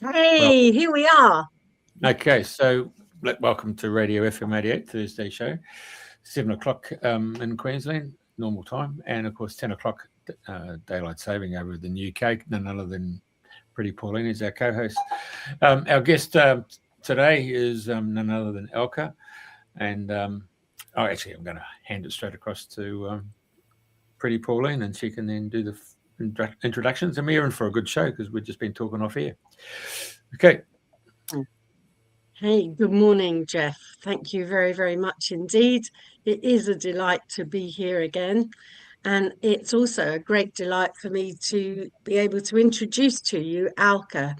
Well, Hey, here we are. okay, so welcome to Radio FM 88 Thursday show, 7 o'clock in Queensland, normal time, and of course 10 o'clock daylight saving over in the UK. None other than Priti Pauline is our co-host. Our guest today is none other than Alka, and actually I'm going to hand it straight across to Priti Pauline, and she can then do the introductions. And we're in for a good show because we've just been talking off here. Okay. Hey, good morning, Jeff. Thank you very, very much indeed. It is a delight to be here again. And it's also a great delight for me to be able to introduce to you Alka,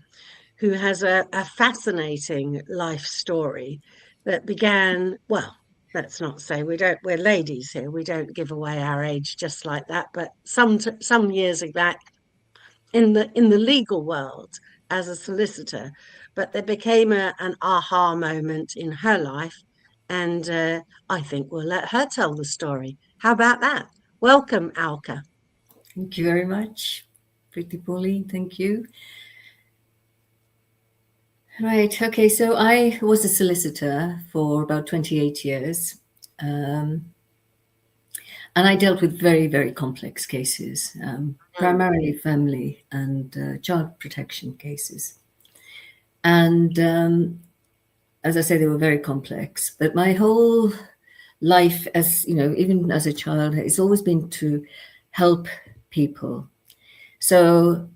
who has a fascinating life story that began, well, let's not say we're ladies here. We don't give away our age just like that. But some years back, in the legal world as a solicitor, but there became an aha moment in her life, and I think we'll let her tell the story. How about that? Welcome, Alka. Thank you very much, Priti Pauline. Thank you. Right. Okay. So I was a solicitor for about 28 years. And I dealt with very, very complex cases, primarily family and child protection cases. And as I say, they were very complex. But my whole life, as you know, even as a child, it's always been to help people. So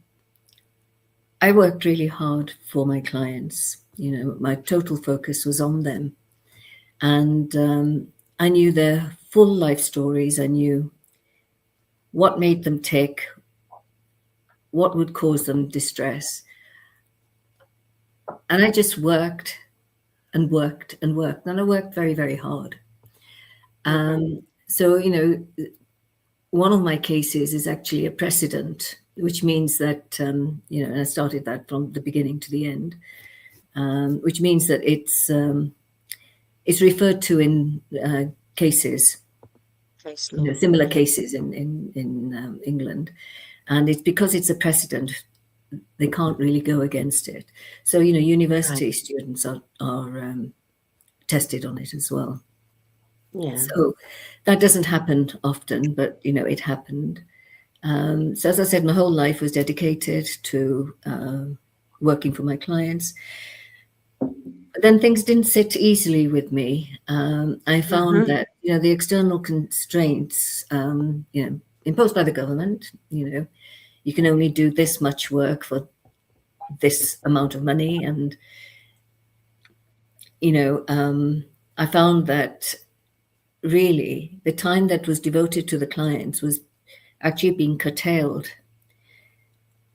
I worked really hard for my clients. You know, my total focus was on them. And I knew their full life stories. I knew what made them tick, what would cause them distress. And I just worked and worked and worked. And I worked very, very hard. So, you know, one of my cases is actually a precedent, which means that, you know, and I started that from the beginning to the end, which means that it's referred to in cases, you know, similar cases in England, and it's because it's a precedent, they can't really go against it. So, you know, university students are tested on it as well. Yeah. So that doesn't happen often, but you know, it happened. So as I said, my whole life was dedicated to working for my clients. But then things didn't sit easily with me. I found that, you know, the external constraints, you know, imposed by the government, you know, you can only do this much work for this amount of money. And, you know, I found that really the time that was devoted to the clients was actually being curtailed.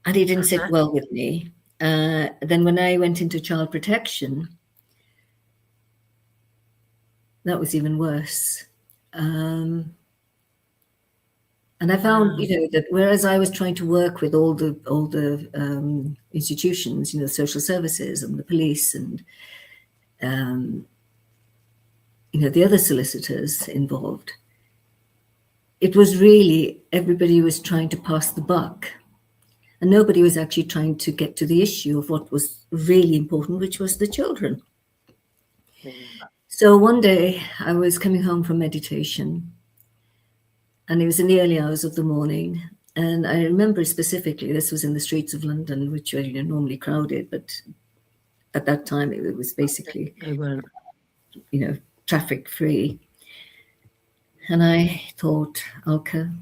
And it didn't sit well with me. Then when I went into child protection, that was even worse. And I found, you know, that whereas I was trying to work with all the institutions, you know, social services and the police and, you know, the other solicitors involved, it was really, everybody was trying to pass the buck. And nobody was actually trying to get to the issue of what was really important, which was the children. So one day I was coming home from meditation, and it was in the early hours of the morning. And I remember specifically, this was in the streets of London, which were, you know, normally crowded, but at that time it was basically, you know, traffic free. And I thought, Alka,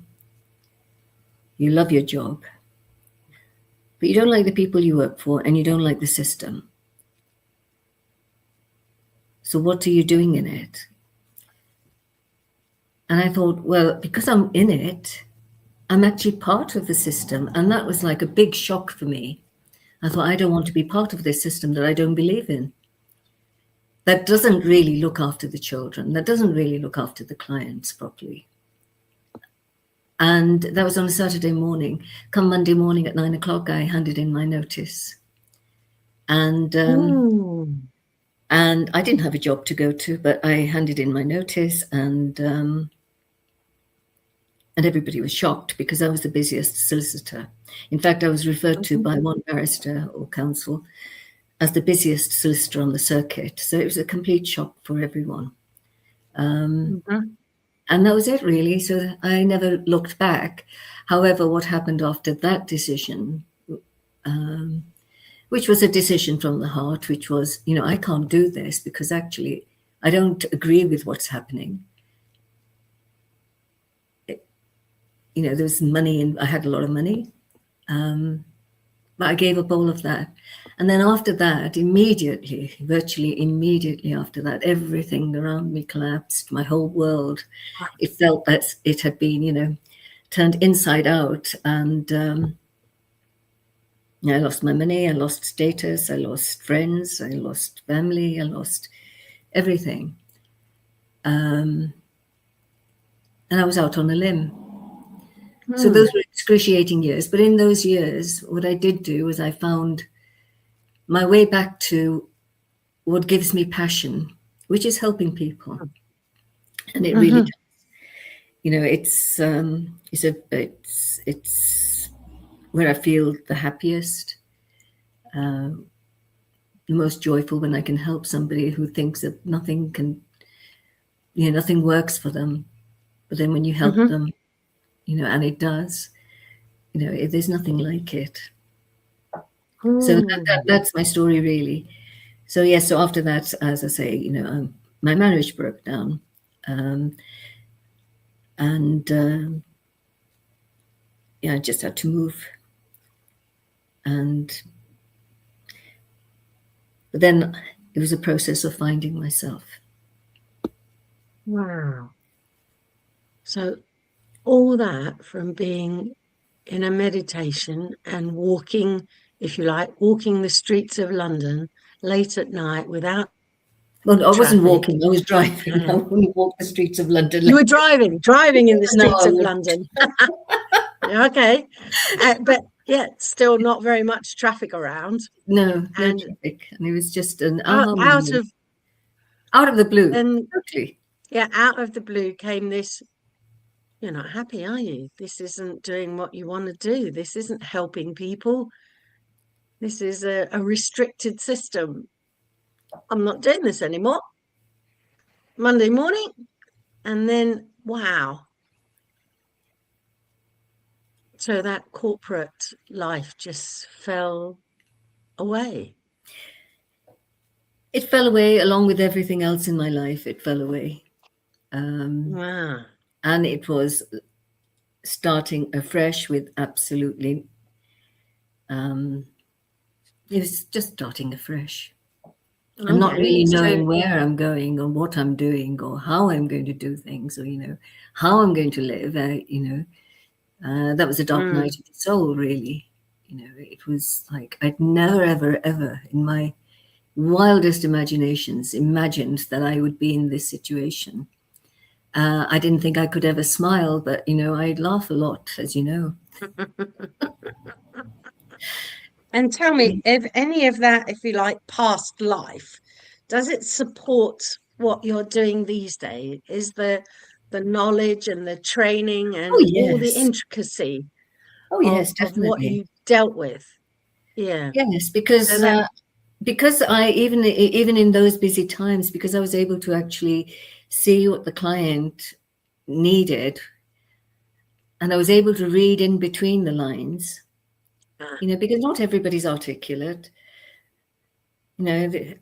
you love your job, but you don't like the people you work for, and you don't like the system. So what are you doing in it? And I thought, well, because I'm in it, I'm actually part of the system. And that was like a big shock for me. I thought, I don't want to be part of this system that I don't believe in, that doesn't really look after the children, that doesn't really look after the clients properly. And that was on a Saturday morning. Come Monday morning at 9 o'clock, I handed in my notice. And I didn't have a job to go to, but I handed in my notice, and And everybody was shocked because I was the busiest solicitor. In fact, I was referred to by one barrister or counsel as the busiest solicitor on the circuit. So it was a complete shock for everyone. And that was it, really. So I never looked back. However, what happened after that decision, which was a decision from the heart, which was, I can't do this because actually I don't agree with what's happening. There was money, and I had a lot of money, but I gave up all of that. And then after that, virtually immediately after that, everything around me collapsed. My whole world, it felt that it had been, turned inside out. And I lost my money, I lost status, I lost friends, I lost family, I lost everything. And I was out on a limb. So those were excruciating years. But in those years, what I did do was I found my way back to what gives me passion, which is helping people. And it really does. It's where I feel the happiest, the most joyful, when I can help somebody who thinks that nothing works for them. But then when you help them, and it does, there's nothing like it. So that's my story, really. So yes, so after that, as I say, my marriage broke down, I just had to move. But then it was a process of finding myself. Wow. So all that from being in a meditation and walking, if you like, walking the streets of London late at night without Well, I wasn't traffic. walking, I was driving. I wouldn't walk the streets of London. You were driving in the streets of London. Okay. But yet still not very much traffic around. No traffic. And it was just an out of the blue. And totally. Yeah, out of the blue came this, you're not happy, are you? This isn't doing what you want to do. This isn't helping people. This is a restricted system. I'm not doing this anymore. Monday morning. And then, wow. So that corporate life just fell away. It fell away along with everything else in my life. It fell away. Wow. And it was starting afresh with absolutely, it was just starting afresh. Okay. I'm not really knowing where I'm going or what I'm doing or how I'm going to do things or, how I'm going to live. That was a dark night of the soul, really. It was like I'd never, ever, ever in my wildest imaginations imagined that I would be in this situation. I didn't think I could ever smile, but, I'd laugh a lot, as you know. And tell me, if any of that, if you like, past life, does it support what you're doing these days? Is the knowledge and the training and all the intricacy of what you dealt with? Yeah. Yes, because I, even in those busy times, because I was able to actually see what the client needed, and I was able to read in between the lines, because not everybody's articulate, and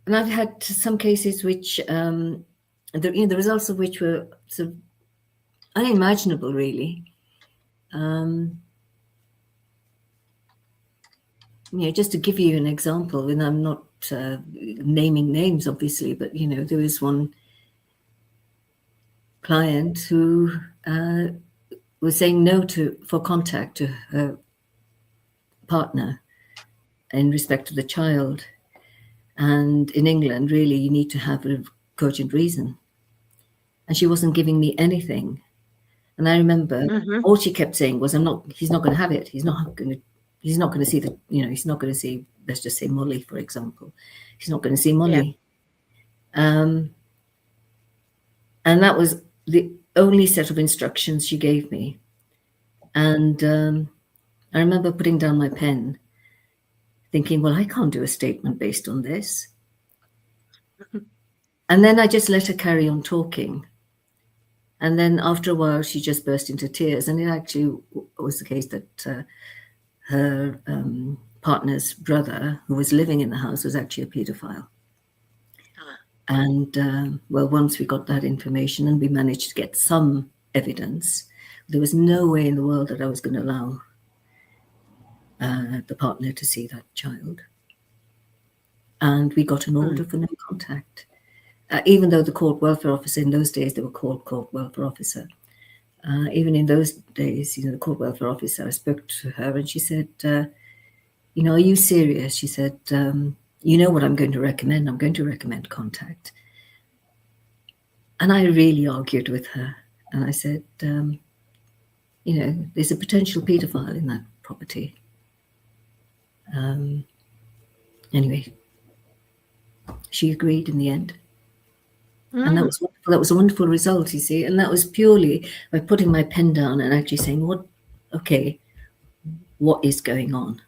I've had some cases which, the results of which were sort of unimaginable, really. Just to give you an example, and I'm not naming names, obviously, but, there was one client who was saying no for contact to her partner in respect to the child. And in England, really, you need to have a cogent reason. And she wasn't giving me anything. And I remember all she kept saying was, he's not going to have it. He's not going to see he's not going to see, let's just say Molly, for example. He's not going to see Molly. Yeah. And that was only set of instructions she gave me. And I remember putting down my pen, thinking, well, I can't do a statement based on this. And then I just let her carry on talking. And then after a while, she just burst into tears. And it actually was the case that her partner's brother, who was living in the house, was actually a paedophile. And well, once we got that information and we managed to get some evidence, there was no way in the world that I was going to allow the partner to see that child. And we got an order for no contact. Even though the court welfare officer, in those days, they were called court welfare officer. Even in those days, the court welfare officer, I spoke to her and she said, are you serious? She said, you know what I'm going to recommend? I'm going to recommend contact. And I really argued with her. And I said, there's a potential paedophile in that property. Anyway, she agreed in the end. And that was wonderful. That was a wonderful result, you see. And that was purely by putting my pen down and actually saying, what is going on?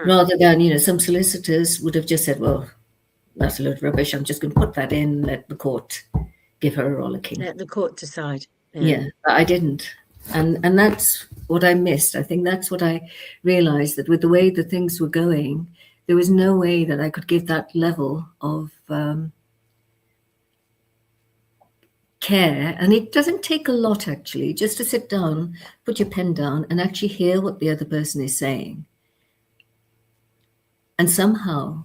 Rather than, some solicitors would have just said, well, that's a load of rubbish. I'm just going to put that in, let the court give her a rollicking. Let the court decide. Yeah, but I didn't. And that's what I missed. I think that's what I realized, that with the way the things were going, there was no way that I could give that level of care. And it doesn't take a lot, actually, just to sit down, put your pen down and actually hear what the other person is saying. And somehow,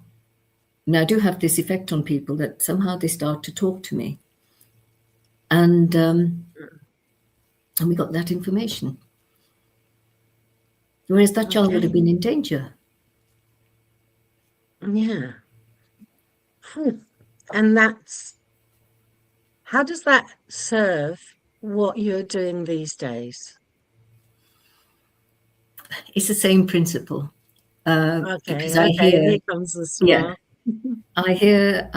now I do have this effect on people that somehow they start to talk to me. And we got that information. Whereas that child would have been in danger. Yeah. And how does that serve what you're doing these days? It's the same principle. Because I hear, here comes the smile. Yeah, I hear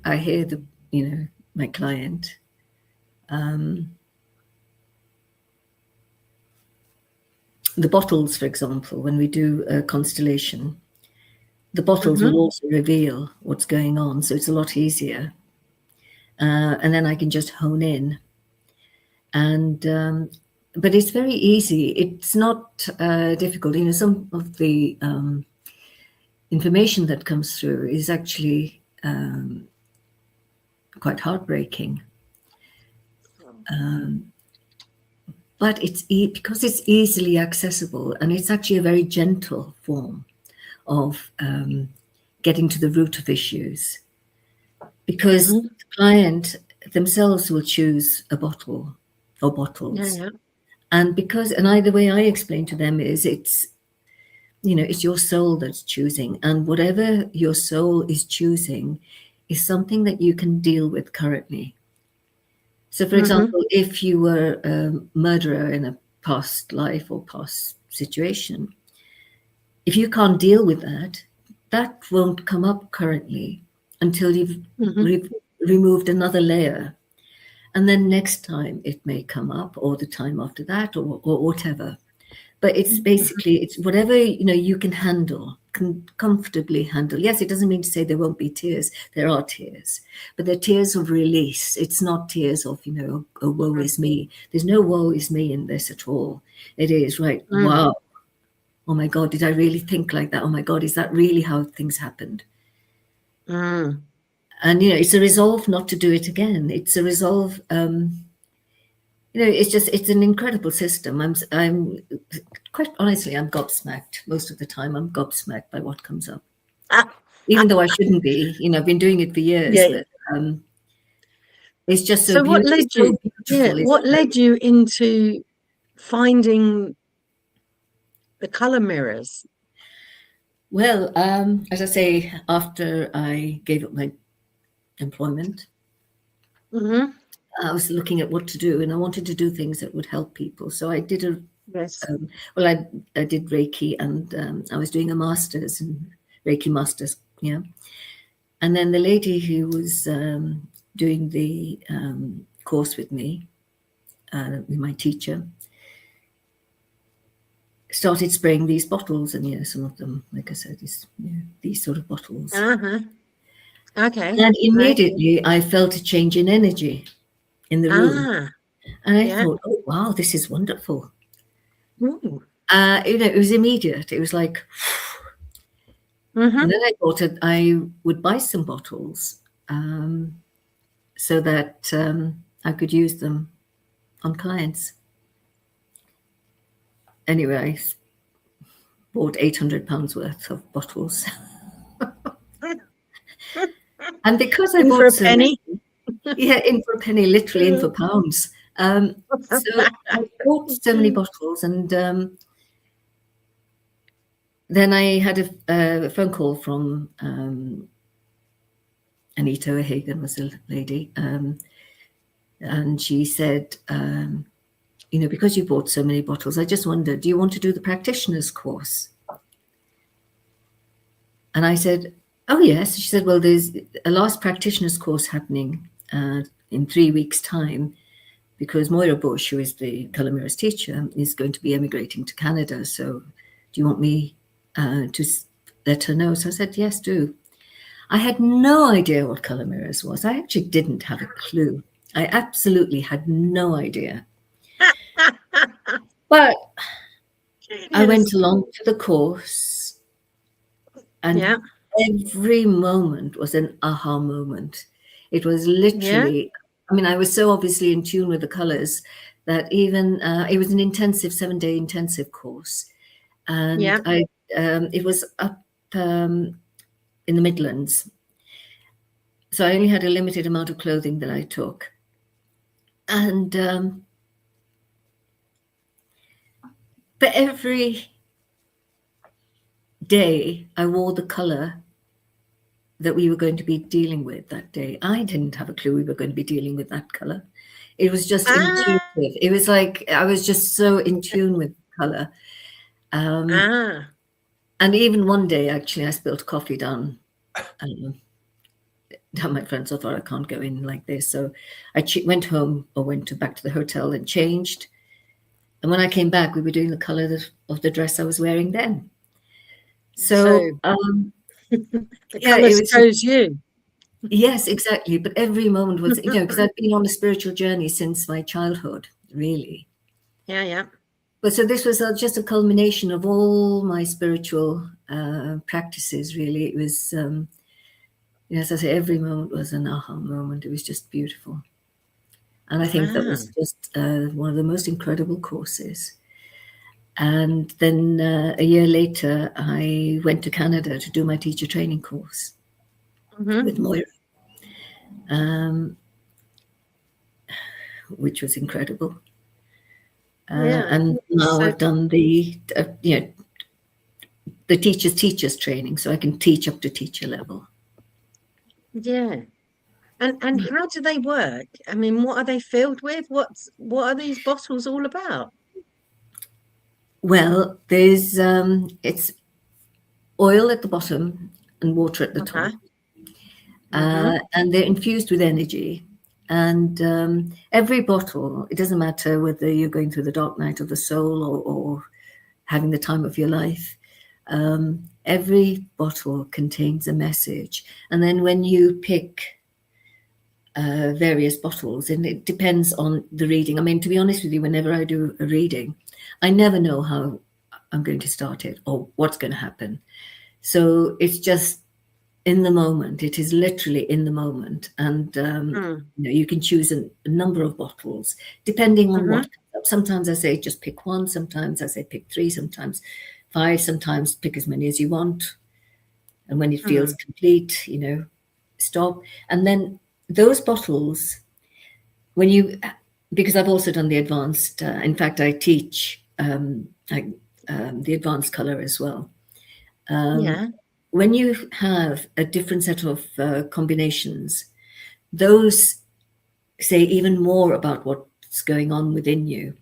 the, my client. The bottles, for example, when we do a constellation, the bottles will also reveal what's going on. So it's a lot easier. And then I can just hone in. And, but it's very easy. It's not difficult. Some of the information that comes through is actually quite heartbreaking. But because it's easily accessible, and it's actually a very gentle form of getting to the root of issues, because the client themselves will choose a bottle or bottles. Yeah. And the way I explain to them is it's your soul that's choosing, and whatever your soul is choosing is something that you can deal with currently. So, for example, if you were a murderer in a past life or past situation, if you can't deal with that, that won't come up currently until you've removed another layer. And then next time it may come up, or the time after that, or whatever. But it's basically, it's whatever, you can handle, can comfortably handle. Yes, it doesn't mean to say there won't be tears. There are tears, but they're tears of release. It's not tears of, oh, woe is me. There's no woe is me in this at all. It is, right, wow. Oh my God, did I really think like that? Oh my God, is that really how things happened? And, it's a resolve not to do it again. It's a resolve, it's an incredible system. I'm quite honestly, I'm gobsmacked most of the time. I'm gobsmacked by what comes up, even though I shouldn't be. I've been doing it for years. Yeah. But, it's just so. What led you? What led you into finding the color mirrors? Well, as I say, after I gave up my employment. I was looking at what to do, and I wanted to do things that would help people. So I did I did Reiki, and I was doing a master's in Reiki masters, yeah. And then the lady who was doing the course with me, with my teacher, started spraying these bottles, and some of them, like I said, these sort of bottles. Okay. And immediately I felt a change in energy in the room. And I thought, oh, wow, this is wonderful. Ooh. It was immediate. It was like, and then I thought that I would buy some bottles so that I could use them on clients. Anyway, I bought £800 worth of bottles. And because I bought so many, in for a penny, literally in for pounds. So I bought so many bottles, and then I had a phone call from Anita O'Hagan, was a lady, and she said, because you bought so many bottles, I just wondered, do you want to do the practitioner's course? And I said, oh, yes. She said, well, there's a last practitioner's course happening in 3 weeks' time, because Moira Bush, who is the Colour Mirrors teacher, is going to be emigrating to Canada. So do you want me to let her know? So I said, yes, do. I had no idea what Colour Mirrors was. I actually didn't have a clue. I absolutely had no idea. But I went along to the course, and every moment was an aha moment. It was literally, I was so obviously in tune with the colours that even it was an intensive 7-day intensive course. And it was up in the Midlands. So I only had a limited amount of clothing that I took. And but every day I wore the colour that we were going to be dealing with that day. I didn't have a clue we were going to be dealing with that colour. It was just intuitive. It was like I was just so in tune with colour. And even one day, actually, I spilled coffee down my friends. I thought, I can't go in like this. So I went home, or went back to the hotel and changed. And when I came back, we were doing the colour of the dress I was wearing then. So the colour chose you. Yes, exactly. But every moment was, because I've been on a spiritual journey since my childhood, really. Yeah. But so this was just a culmination of all my spiritual practices, really. It was, as I say, every moment was an aha moment. It was just beautiful. And I think that was just one of the most incredible courses. And then a year later, I went to Canada to do my teacher training course with Moira, which was incredible. And now I've done the teacher's training, so I can teach up to teacher level. Yeah. And how do they work? I mean, what are they filled with? What are these bottles all about? Well, there's it's oil at the bottom and water at the top, and they're infused with energy. And every bottle, it doesn't matter whether you're going through the dark night of the soul or having the time of your life. Every bottle contains a message, and then when you pick various bottles, and it depends on the reading. I mean, to be honest with you, whenever I do a reading, I never know how I'm going to start it or what's going to happen. So it's just in the moment. It is literally in the moment. And you can choose a number of bottles depending on what comes up. Sometimes I say just pick one. Sometimes I say pick 3. Sometimes 5. Sometimes pick as many as you want. And when it feels complete, stop. And then those bottles, because I've also done the advanced, in fact, I teach the advanced color as well. When you have a different set of combinations, those say even more about what's going on within you.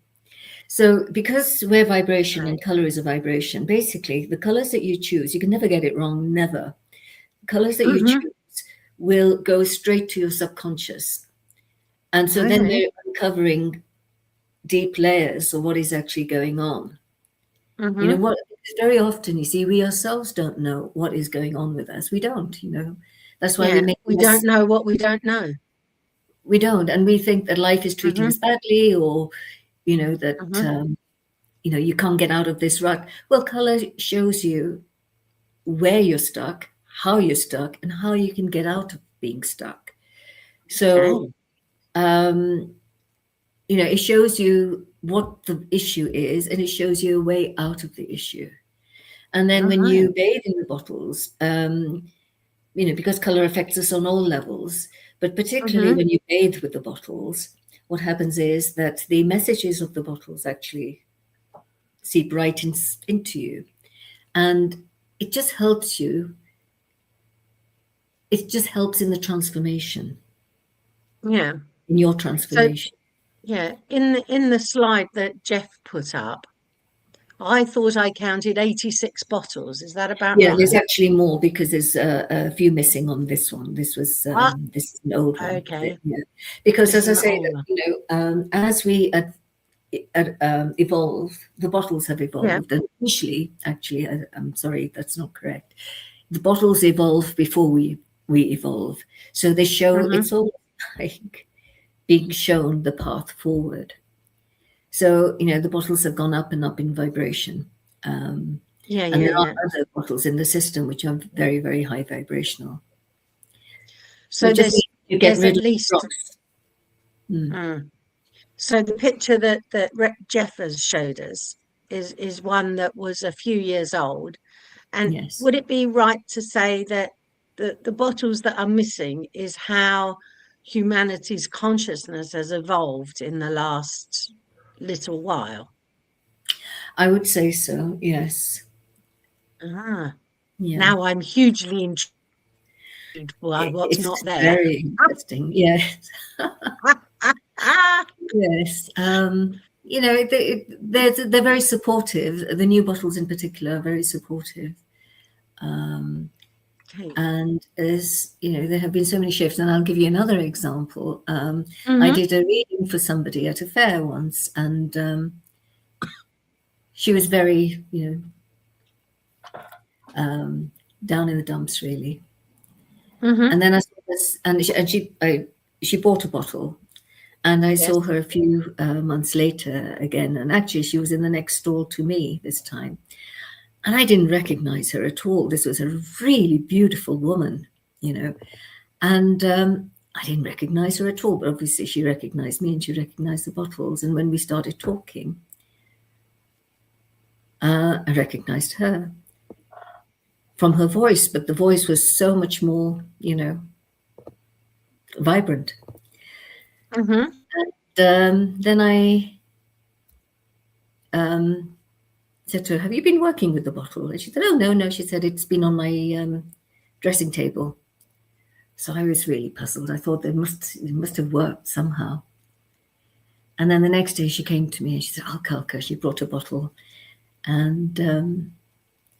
So because we're vibration and color is a vibration, basically the colors that you choose, you can never get it wrong, never. The colors that you choose will go straight to your subconscious. And so then Okay. they're uncovering deep layers of what is actually going on. You know, what very often, you see, we ourselves don't know what is going on with us. We don't, you know. That's why Yeah, we don't know what we don't know. we don't, and we think that life is treating us badly, or you know that you know, you can't get out of this rut. Well, color shows you where you're stuck, how you're stuck, and how you can get out of being stuck. So you know, it shows you what the issue is, and it shows you a way out of the issue. And then when you bathe in the bottles, you know, because color affects us on all levels, but particularly when you bathe with the bottles, what happens is that the messages of the bottles actually seep right into you. And it just helps you. It just helps in the transformation. Yeah. In your transformation. So, yeah, in the slide that Jeff put up, I thought I counted 86 bottles. Is that about right? There's actually more, because there's a few missing on this one. This was this is an old one. Okay. Because This as I is an say, old one. you know, as we evolve, the bottles have evolved. And initially, actually, I'm sorry, that's not correct. The bottles evolve before we evolve. So they show, it's almost like being shown the path forward. So, you know, the bottles have gone up and up in vibration. And there are other bottles in the system which are very, very high vibrational. So you get rid at least. of So the picture that Jeff has showed us is one that was a few years old. And would it be right to say that the bottles that are missing is how humanity's consciousness has evolved in the last little while? I would say so, yes. Now I'm hugely intrigued by what's it's not there. Very interesting, yes. Yes. You know, they're very supportive. The new bottles in particular are very supportive. And as you know, there have been so many shifts. And I'll give you another example. I did a reading for somebody at a fair once, and she was very, you know, down in the dumps, really. And then I saw this, and she bought a bottle, and I saw her a few months later again, and actually she was in the next stall to me this time, and I didn't recognize her at all. This was a really beautiful woman, you know, and I didn't recognize her at all, but obviously she recognized me and she recognized the bottles. And when we started talking, I recognized her from her voice, but the voice was so much more, you know, vibrant. And then I said to her, "Have you been working with the bottle?" And she said, "Oh, no." She said, "It's been on my dressing table." So I was really puzzled. I thought it must have worked somehow. And then the next day she came to me and she said, Alka, she brought a bottle, and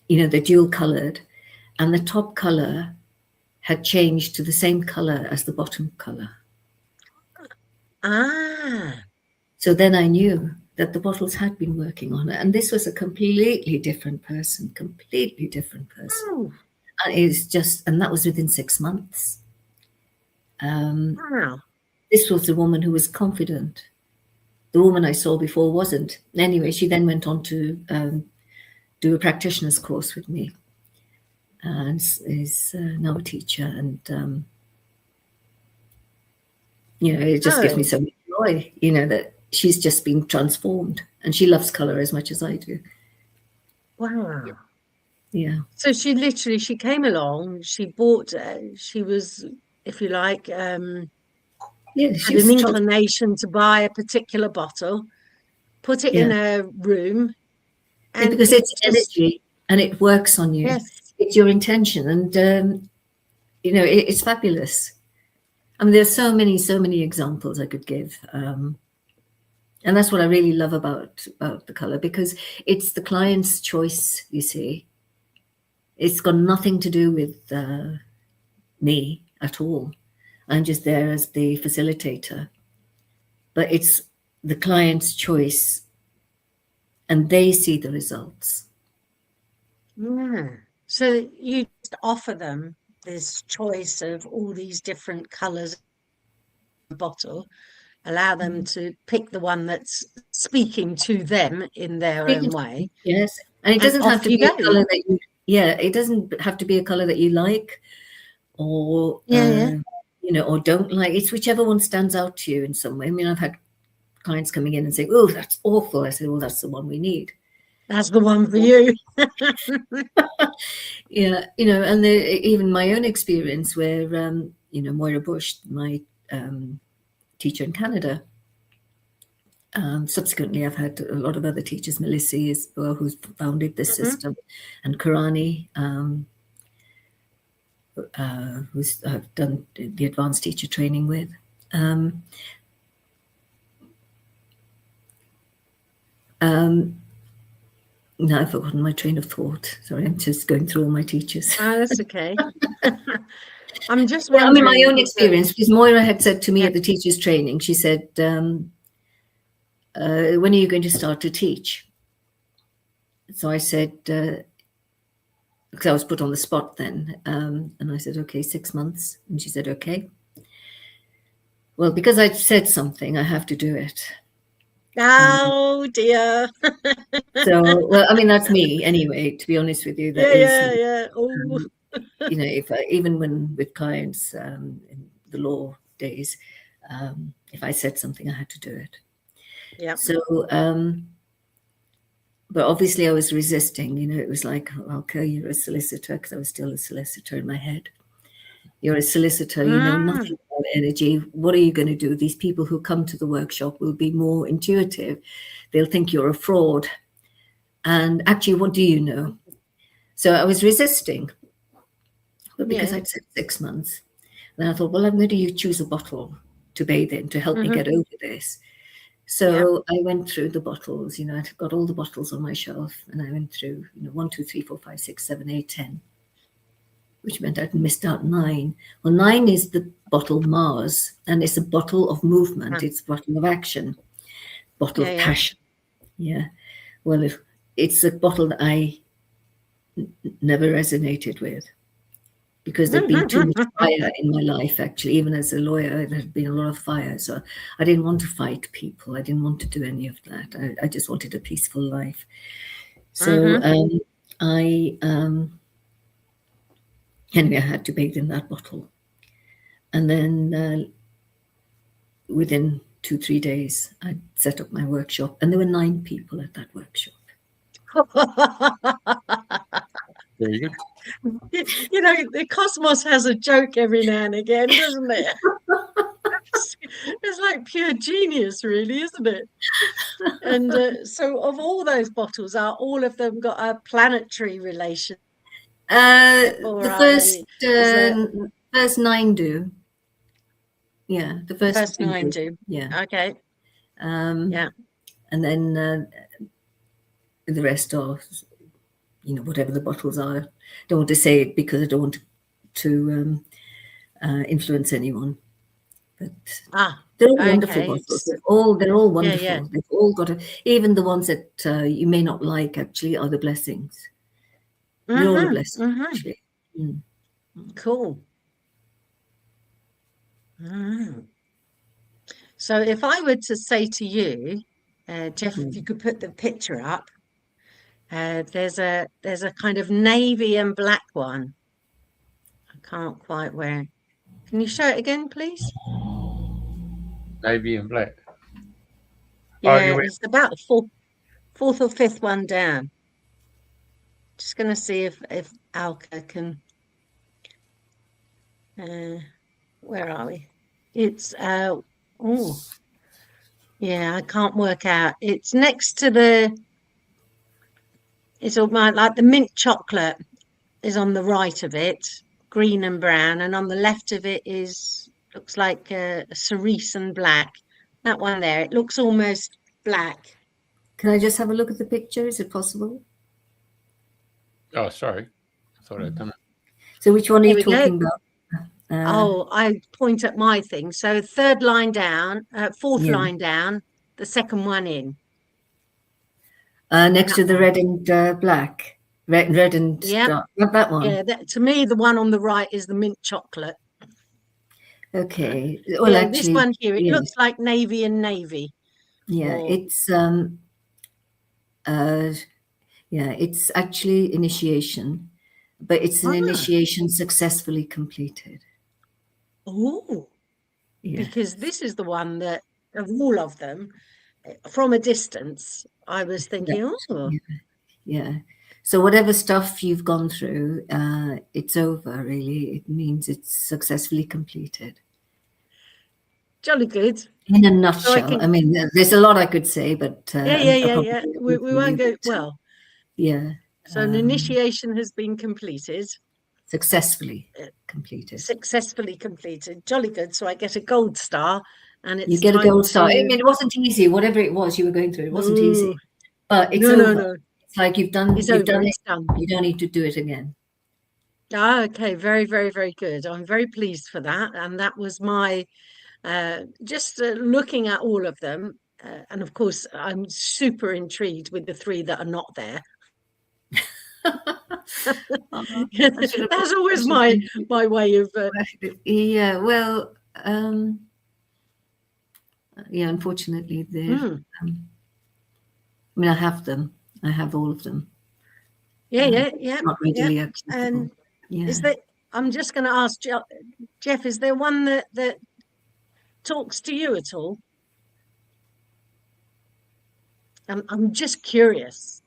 you know, they're dual colored, and the top color had changed to the same color as the bottom color. So then I knew that the bottles had been working on it, and this was a completely different person. And it's just, and that was within 6 months. This was a woman who was confident. The woman I saw before wasn't. Anyway, she then went on to do a practitioner's course with me, and is now a teacher. And you know, it just gives me so much joy, you know, that she's just been transformed, and she loves color as much as I do. Wow. Yeah. So she came along, she bought, she was, if you like, had an inclination to buy a particular bottle, put it in a room. And because it's energy and it works on you. Yes. It's your intention. And, you know, it's fabulous. I mean, there's so many examples I could give. And that's what I really love about the color, because it's the client's choice, you see. It's got nothing to do with me at all. I'm just there as the facilitator. but it's the client's choice, and they see the results. Yeah. So you just offer them this choice of all these different colours of bottle, allow them to pick the one that's speaking to them in their own way. Yes, and it doesn't have off to you be a go. color that you. Yeah, it doesn't have to be a color that you like, or you know, or don't like. It's whichever one stands out to you in some way. I mean, I've had clients coming in and saying, "Oh, that's awful." I said, "Well, that's the one we need." That's the one for you. Yeah, you know, and even my own experience where, you know, Moira Bush, my teacher in Canada. Subsequently, I've had a lot of other teachers, Melissa as well, who's founded this system, and Karani, who's I've done the advanced teacher training with. Now I've forgotten my train of thought. Sorry, I'm just going through all my teachers. Oh, that's okay. I'm just Well, I wondering. mean, my own experience, because Moira had said to me at the teachers' training, she said, when are you going to start to teach? So I said, because I was put on the spot then, and I said, okay, 6 months. And she said, okay. Well, because I've said something, I have to do it. Oh dear. So, well, I mean, that's me anyway, to be honest with you. That is, Yeah. Oh. You know, if even when with clients in the law days, if I said something, I had to do it. Yeah. So, but obviously I was resisting, you know, it was like, Alka, you're a solicitor, because I was still a solicitor in my head. You're a solicitor, you know nothing about energy. What are you going to do? These people who come to the workshop will be more intuitive. They'll think you're a fraud. And actually, what do you know? So I was resisting, but because I'd said 6 months. Then I thought, well, I'm going to choose a bottle to bathe in to help me get over this. So I went through the bottles, you know, I got all the bottles on my shelf, and I went through, you know, 1, 2, 3, 4, 5, 6, 7, 8, 10, which meant I'd missed out 9. Well, 9 is the bottle Mars, and it's a bottle of movement. It's a bottle of action, bottle of passion. Yeah. Well, it's a bottle that I never resonated with, because there'd been too much fire in my life, actually. Even as a lawyer, there had been a lot of fire. So I didn't want to fight people. I didn't want to do any of that. I just wanted a peaceful life. So anyway, I had to bathe in that bottle. And then within 2-3 days, I set up my workshop. And there were 9 people at that workshop. Very good. You know, the cosmos has a joke every now and again, doesn't it? It's like pure genius, really, isn't it? And so of all those bottles, are all of them got a planetary relation? The first 9 do. Yeah, the first 9 do. Yeah. Okay. And then the rest are, you know, whatever the bottles are. Don't want to say it because I don't want to influence anyone. But they're all wonderful bottles. They're all wonderful. Yeah. They've all got even the ones that you may not like actually are the blessings. They're all a blessing, actually. Cool. So if I were to say to you, Jeff, if you could put the picture up, there's a kind of navy and black one. I can't quite wear. Can you show it again, please? Navy and black. Yeah, it's about the fourth or fifth one down. Just going to see if Alka can. Where are we? It's yeah, I can't work out. It's next to the. It's all like the mint chocolate is on the right of it, green and brown, and on the left of it looks like a cerise and black. That one there, it looks almost black. Can I just have a look at the picture? Is it possible? Oh, sorry. I thought I'd done it. So which one are you talking about? I point at my thing. So third line down, fourth Yeah. line down, the second one in. Next to That the one. red and black. Red and Yep. dark. Not that one. Yeah, to me, the one on the right is the mint chocolate. Okay. Well, Yeah, actually, this one here, it yeah. looks like navy and navy. Yeah, Or- it's it's actually initiation, but it's an initiation successfully completed. Oh, Yeah. because this is the one that, of all of them, from a distance, I was thinking, oh, Yeah. So whatever stuff you've gone through, it's over, really. It means it's successfully completed. jolly good. In a nutshell. can- I mean, there's a lot I could say, but Yeah. We won't go, well, yeah. so an initiation has been completed. Successfully completed. Successfully completed. Jolly good. So I get a gold star, and it's You get a time gold star. I to- mean, it wasn't easy. Whatever it was you were going through, it wasn't easy. But it's No, over. no. It's like you've done It's you've over. done it. It's done. You don't need to do it again. Okay, very, very, very good. I'm very pleased for that. And that was my just looking at all of them. And of course, I'm super intrigued with the 3 that are not there. That's always my way of. Yeah. Well. Yeah. Unfortunately, I mean, I have them. I have all of them. Yeah. Not readily accessible. And yeah. is that? I'm just going to ask Jeff. Is there one that talks to you at all? I'm just curious.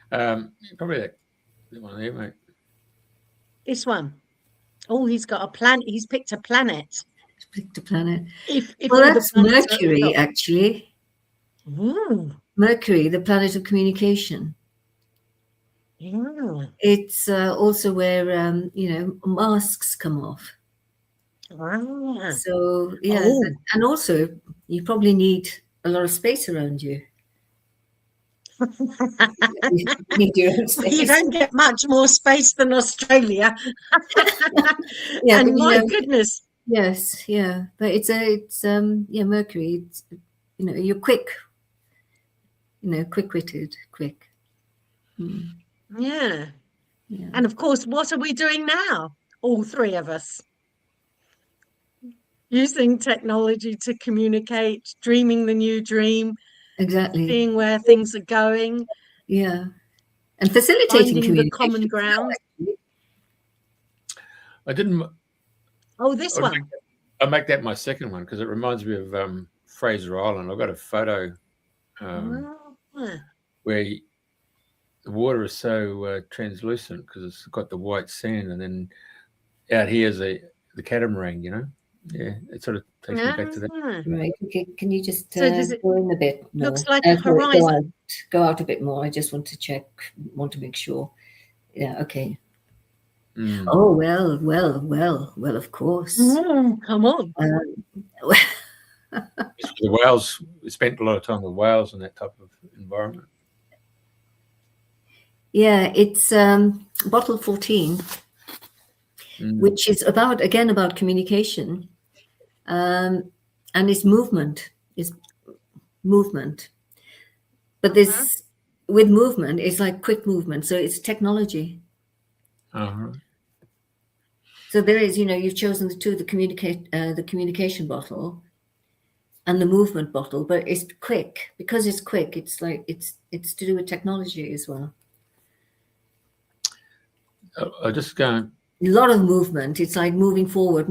Probably that one there, mate. This one. Oh, he's got a planet. He's picked a planet. He's picked a planet. If well, all the that's planets are at the Mercury, top. actually. Ooh. Mercury, the planet of communication. Yeah. It's also where masks come off. Ah. So yeah, Oh. and also you probably need a lot of space around you. You need your own space. You don't get much more space than Australia. Yeah, and but, my goodness. Yes, yeah, but it's Mercury. It's, you're quick. Quick-witted, quick. Yeah. Yeah. And of course, what are we doing now? All 3 of us. Using technology to communicate, dreaming the new dream, Exactly. seeing where things are going. Yeah. And facilitating Finding the communication. common ground. I didn't. Oh, this one. I'll make that my second one because it reminds me of Fraser Island. I've got a photo where the water is so translucent because it's got the white sand, and then out here is the catamaran. Yeah, it sort of takes me back to that. Right. Okay. Can you just So does it go in a bit more? looks like a horizon. Go out a bit more. I just want to make sure. Yeah. Okay. Oh well. Of course. Come on. The whales. We spent a lot of time with whales in that type of environment. Yeah, it's bottle 14, which is about communication, and it's movement. But this with movement, it's like quick movement. So it's technology. So there is, you've chosen the 2: the communication bottle and the movement bottle, but it's quick. Because it's quick, it's like it's to do with technology as well. I just go. A lot of movement. It's like moving forward.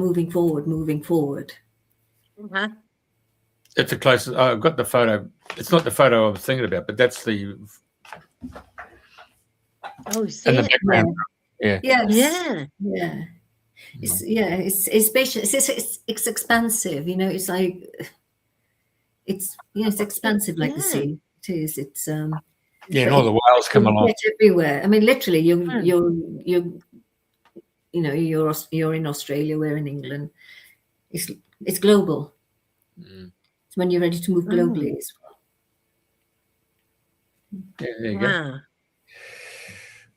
It's the closest. I've got the photo. It's not the photo I was thinking about, but that's the. Oh, see in the it? background. Yeah. Yes. Yeah. It's basically it's expansive. It's like it's expansive like the sea. It is. It's Yeah, and all the whales come along. It's everywhere. I mean, literally, you're in Australia. We're in England. It's global. It's when you're ready to move globally as well. Yeah, there you Wow.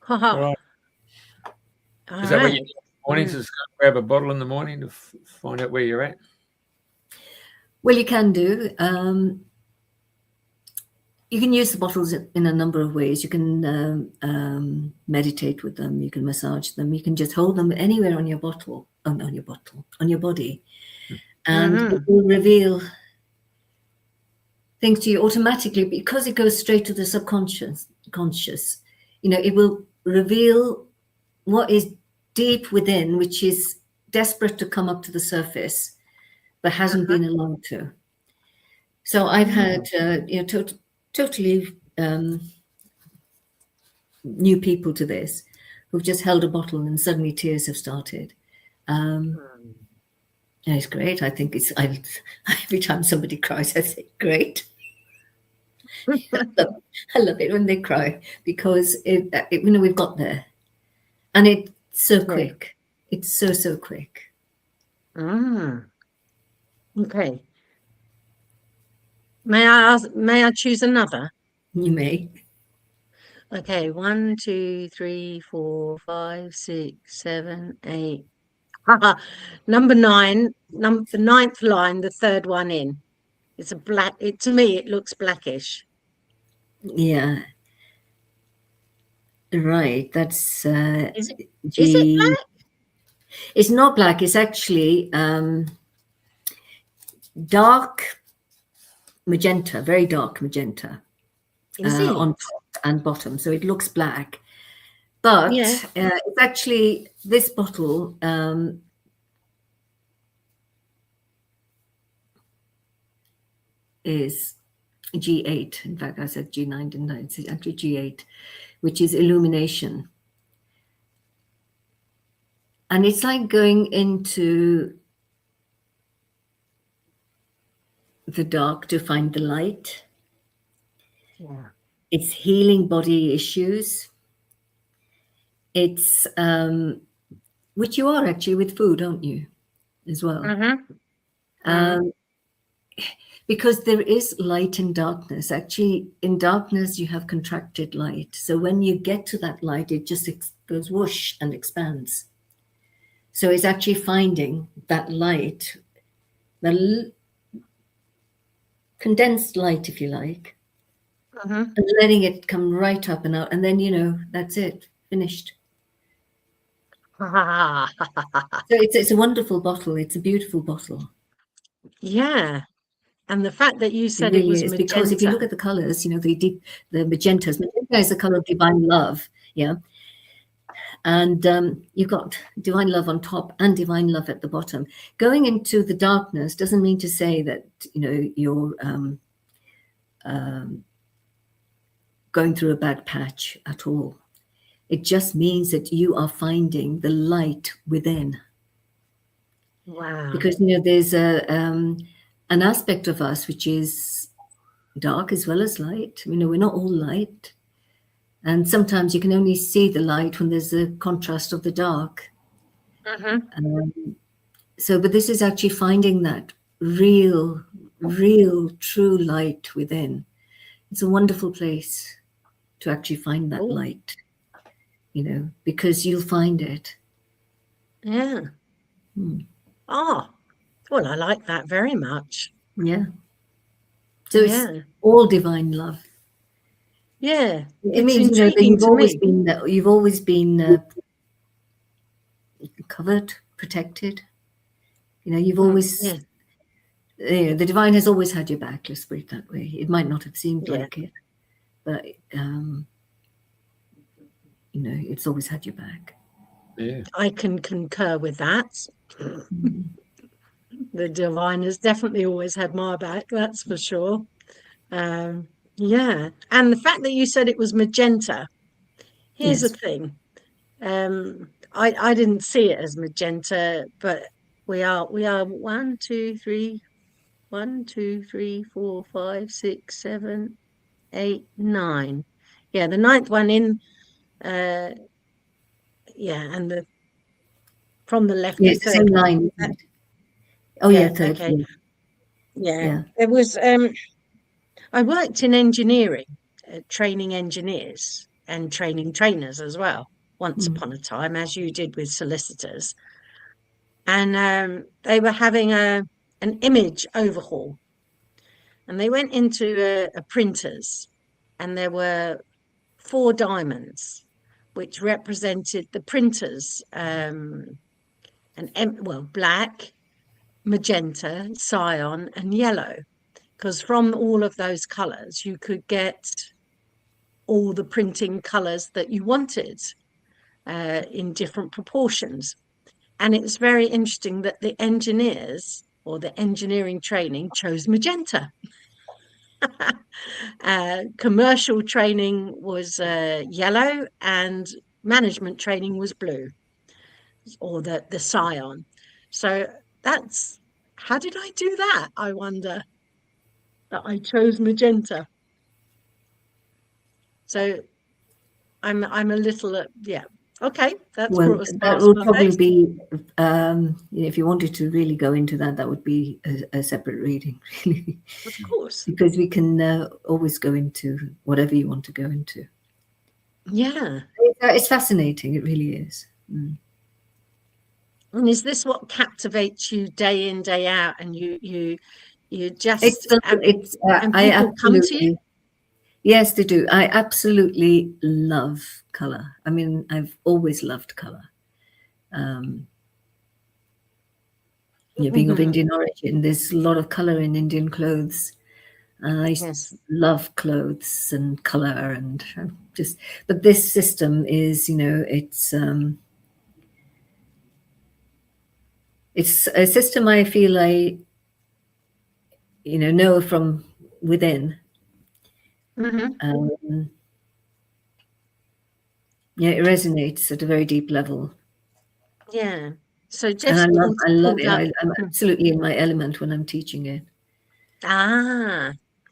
go. All right. All Is that what you right. do in the mornings? Just go grab a bottle in the morning to find out where you're at? Well, you can do. You can use the bottles in a number of ways. You can meditate with them. You can massage them. You can just hold them anywhere on your bottle. Oh, not on your bottle, on your body, and it will reveal things to you automatically because it goes straight to the subconscious. It will reveal what is deep within, which is desperate to come up to the surface, but hasn't been allowed to. So I've had totally new people to this who've just held a bottle and suddenly tears have started. It's great. I think every time somebody cries, I say, great. I love it when they cry because we've got there, and it's so quick. It's so quick. Okay. May I choose another? You may. Okay, 1, 2, 3, 4, 5, 6, 7, 8. Number 9, the 9th line, the 3rd one in. It's to me, it looks blackish. Yeah. Right. That's Is it black? It's not black. It's actually dark magenta, very dark magenta on top and bottom. So it looks black. But it's actually, this bottle is G8. In fact, I said G9, didn't I? It's actually G8, which is illumination. And it's like going into the dark to find the light. Yeah. It's healing body issues. It's which you are actually with food, aren't you, as well? Because there is light and darkness. Actually, in darkness, you have contracted light. So when you get to that light, it just goes whoosh and expands. So it's actually finding that light, the condensed light, if you like, and letting it come right up and out. And then, that's it, finished. So it's a wonderful bottle. It's a beautiful bottle. Yeah. And the fact that you said it really was is, magenta. because if you look at the colors, the magentas. Magenta is the color of divine love. Yeah. And you've got divine love on top and divine love at the bottom. Going into the darkness doesn't mean to say that, you're going through a bad patch at all. It just means that you are finding the light within. Wow. Because, there's an aspect of us which is dark as well as light. We're not all light. And sometimes you can only see the light when there's a contrast of the dark. But this is actually finding that real, true light within. It's a wonderful place to actually find that light, because you'll find it. Yeah. Oh, well, I like that very much. Yeah. So it's all divine love. Yeah. It means that you've always been covered, protected. You've always the divine has always had your back. Let's put it that way. It might not have seemed like it, but it's always had your back. Yeah, I can concur with that. The divine has definitely always had my back. That's for sure. Yeah, and the fact that you said it was magenta. Here's the thing. I didn't see it as magenta, but we are 1, 2, 3, 4, 5, 6, 7, 8, 9. Yeah, the 9th one in. And from the left. Yeah, it's the same line. Third. Okay. Yeah. There was. I worked in engineering, training engineers and training trainers as well, once upon a time, as you did with solicitors. And they were having an image overhaul. And they went into a printer's, and there were 4 diamonds, which represented the printers, black, magenta, cyan, and yellow. Because from all of those colours, you could get all the printing colours that you wanted in different proportions. And it's very interesting that the engineers, or the engineering training, chose magenta. Commercial training was yellow, and management training was blue, or the cyan. So that's, how did I do that? I wonder, that I chose magenta. So I'm a little, yeah. Okay, that's well, that will probably be, if you wanted to really go into that, that would be a separate reading, really. Of course. Because we can always go into whatever you want to go into. Yeah. It's fascinating, it really is. And is this what captivates you day in, day out, and you just, I absolutely come to you? Yes, they do. I absolutely love colour. I mean, I've always loved colour. Being of Indian origin, there's a lot of colour in Indian clothes. I love clothes and colour, and but this system is, it's a system I feel I know from within. It resonates at a very deep level. Yeah. So and I love it. I'm absolutely in my element when I'm teaching it.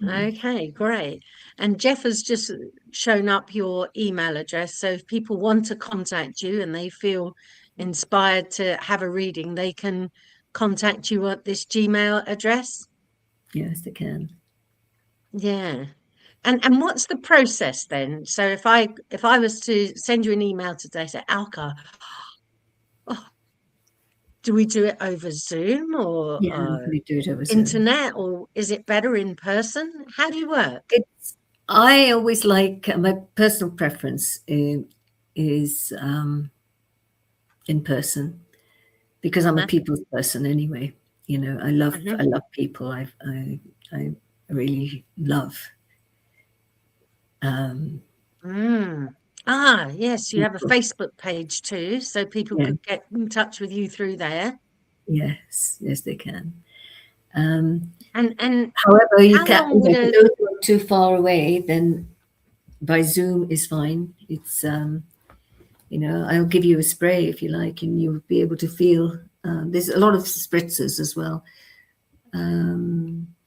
Okay, great. And Jeff has just shown up your email address. So if people want to contact you and they feel inspired to have a reading, they can contact you at this Gmail address? Yes, they can. Yeah. And what's the process then? So if I was to send you an email today, say, Alka, do we do it over Zoom, or we do it over Zoom. Internet, or is it better in person? How do you work? I always like, my personal preference is in person, because I'm a people's person anyway. I love people. I really love. Yes, you have a Facebook page too, so people could get in touch with you through there. Yes, they can. And however, you can't go too far away, then by Zoom is fine. It's I'll give you a spray if you like, and you'll be able to feel. There's a lot of spritzers as well.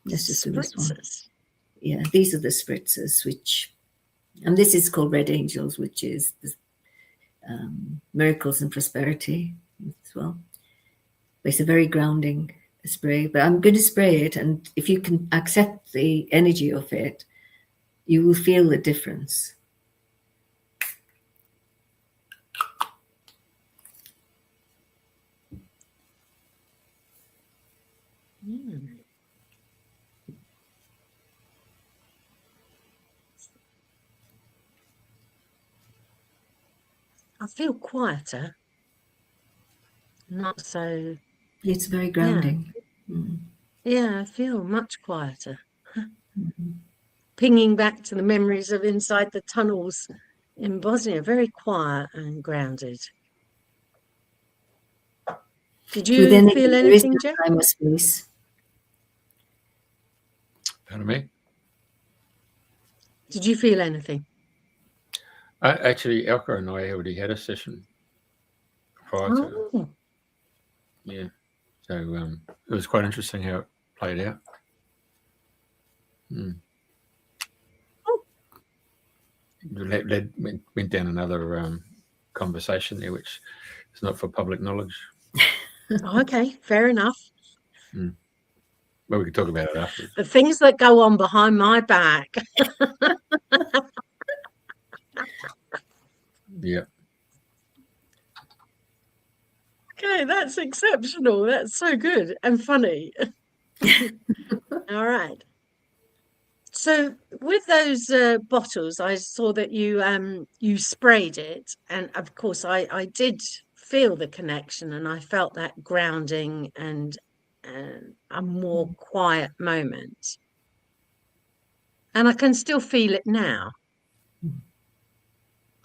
Let's just do this one. Yeah, these are the spritzers, and this is called Red Angels, which is miracles and prosperity as well. But it's a very grounding spray. But I'm going to spray it, and if you can accept the energy of it, you will feel the difference. I feel quieter, not so. It's very grounding. Yeah, I feel much quieter. Pinging back to the memories of inside the tunnels in Bosnia, very quiet and grounded. Did you feel anything, Jeff? Time or space. Pardon me? Did you feel anything? Actually, Alka and I already had a session prior to. Yeah. So it was quite interesting how it played out. Went down another conversation there, which is not for public knowledge. Okay, fair enough. Well, we could talk about it after. The things that go on behind my back. Yeah. Okay, that's exceptional. That's so good and funny. All right. So with those bottles, I saw that you sprayed it, and of course I did feel the connection, and I felt that grounding and a more quiet moment, and I can still feel it now.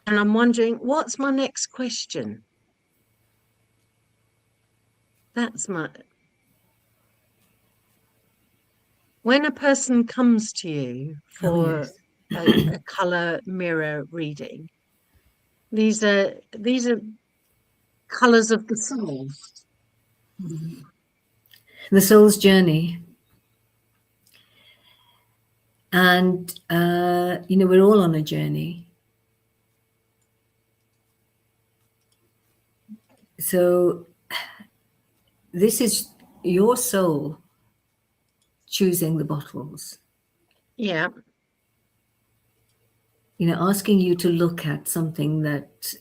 And I'm wondering, what's my next question? That's my when a person comes to you Oh, for yes. a color mirror reading, these are colors of the soul. The soul's journey. And, we're all on a journey. So this is your soul choosing the bottles. Yeah. Asking you to look at something that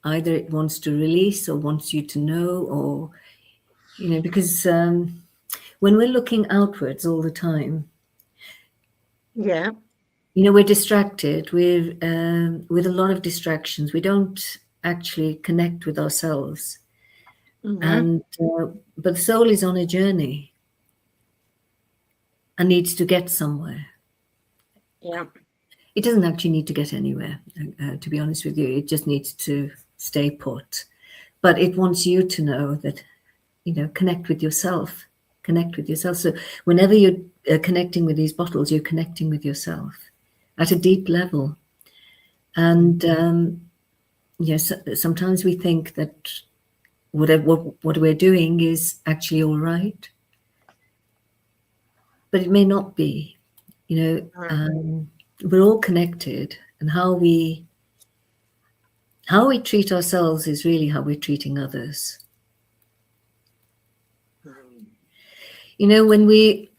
either it wants to release or wants you to know, or, because when we're looking outwards all the time, Yeah. we're distracted with a lot of distractions. We don't actually connect with ourselves. Mhm. And but the soul is on a journey and needs to get somewhere. Yeah. It doesn't actually need to get anywhere, to be honest with you. It just needs to stay put. But it wants you to know that, connect with yourself. Connect with yourself. So whenever you're connecting with these bottles, you're connecting with yourself at a deep level. And yes, sometimes we think that what we're doing is actually all right, but it may not be. We're all connected, and how we treat ourselves is really how we're treating others. When we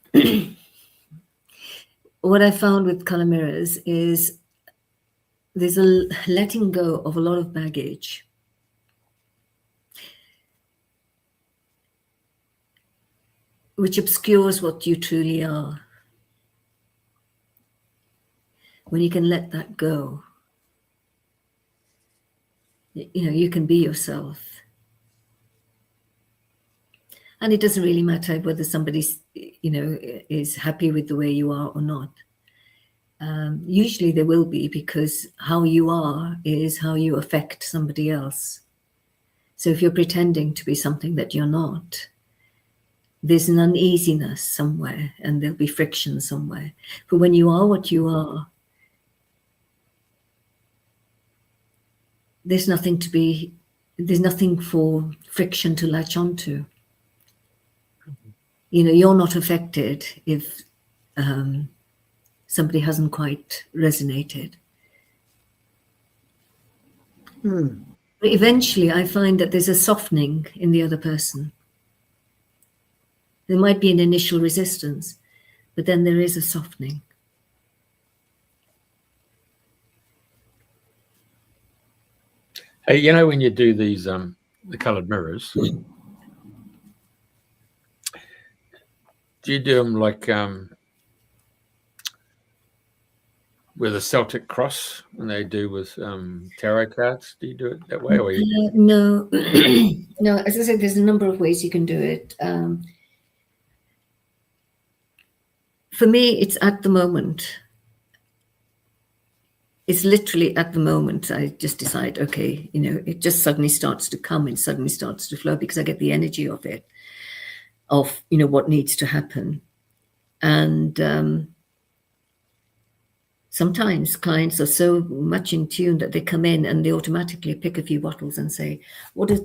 what I found with color mirrors is there's a letting go of a lot of baggage. Which obscures what you truly are. When you can let that go, you can be yourself. And it doesn't really matter whether somebody, is happy with the way you are or not. Usually they will be, because how you are is how you affect somebody else. So if you're pretending to be something that you're not, there's an uneasiness somewhere, and there'll be friction somewhere. But when you are what you are, there's nothing for friction to latch onto. You're not affected if somebody hasn't quite resonated. But eventually I find that there's a softening in the other person. There might be an initial resistance, but then there is a softening. Hey, when you do these the colored mirrors, do you do them like with a Celtic cross, and they do with tarot cards? Do you do it that way, or no? No, as I said, there's a number of ways you can do it. For me, it's at the moment. It's literally at the moment. I just decide, okay, it just suddenly starts to come, and suddenly starts to flow, because I get the energy of it, of what needs to happen. And sometimes clients are so much in tune that they come in and they automatically pick a few bottles and say, what does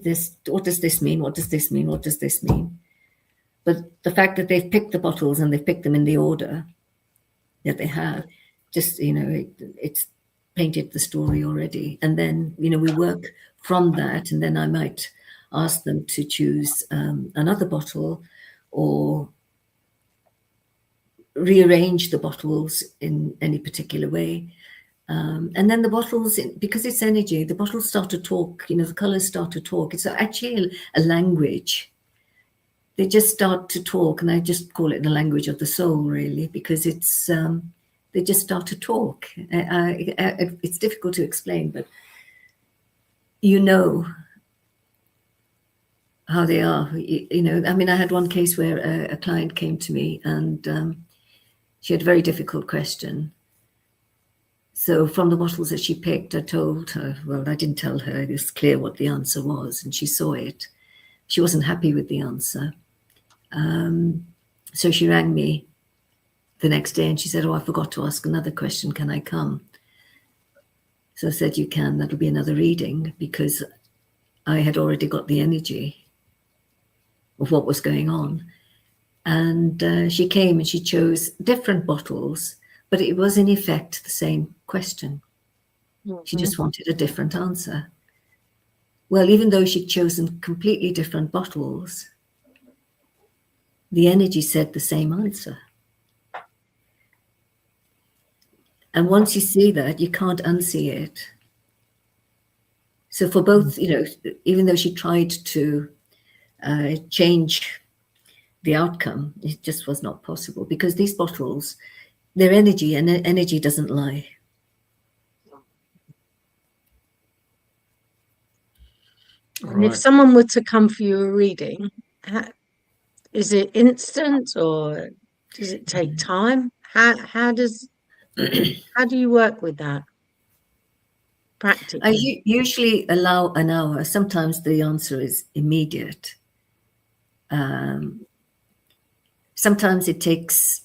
this mean? What does this mean? What does this mean? But the fact that they've picked the bottles and they've picked them in the order that they have, just, it's painted the story already. And then, we work from that, and then I might ask them to choose another bottle, or rearrange the bottles in any particular way. And then the bottles, because it's energy, the bottles start to talk, the colors start to talk. It's actually a language. They just start to talk, and I just call it the language of the soul, really, because it's they just start to talk. It's difficult to explain, but how they are. I mean, I had one case where a client came to me, and she had a very difficult question. So from the bottles that she picked, I told her, well, I didn't tell her, it was clear what the answer was, and she saw it. She wasn't happy with the answer. So she rang me the next day and she said, oh, I forgot to ask another question. Can I come? So I said, you can. That'll be another reading, because I had already got the energy of what was going on. And she came and she chose different bottles, but it was in effect the same question. She just wanted a different answer. Well, even though she'd chosen completely different bottles, the energy said the same answer. And once you see that, you can't unsee it. So for both, even though she tried to change the outcome, it just was not possible, because these bottles, their energy, and energy doesn't lie. And if someone were to come for you a reading, is it instant or does it take time? How do you work with that practically? I usually allow an hour. Sometimes the answer is immediate. Sometimes it takes,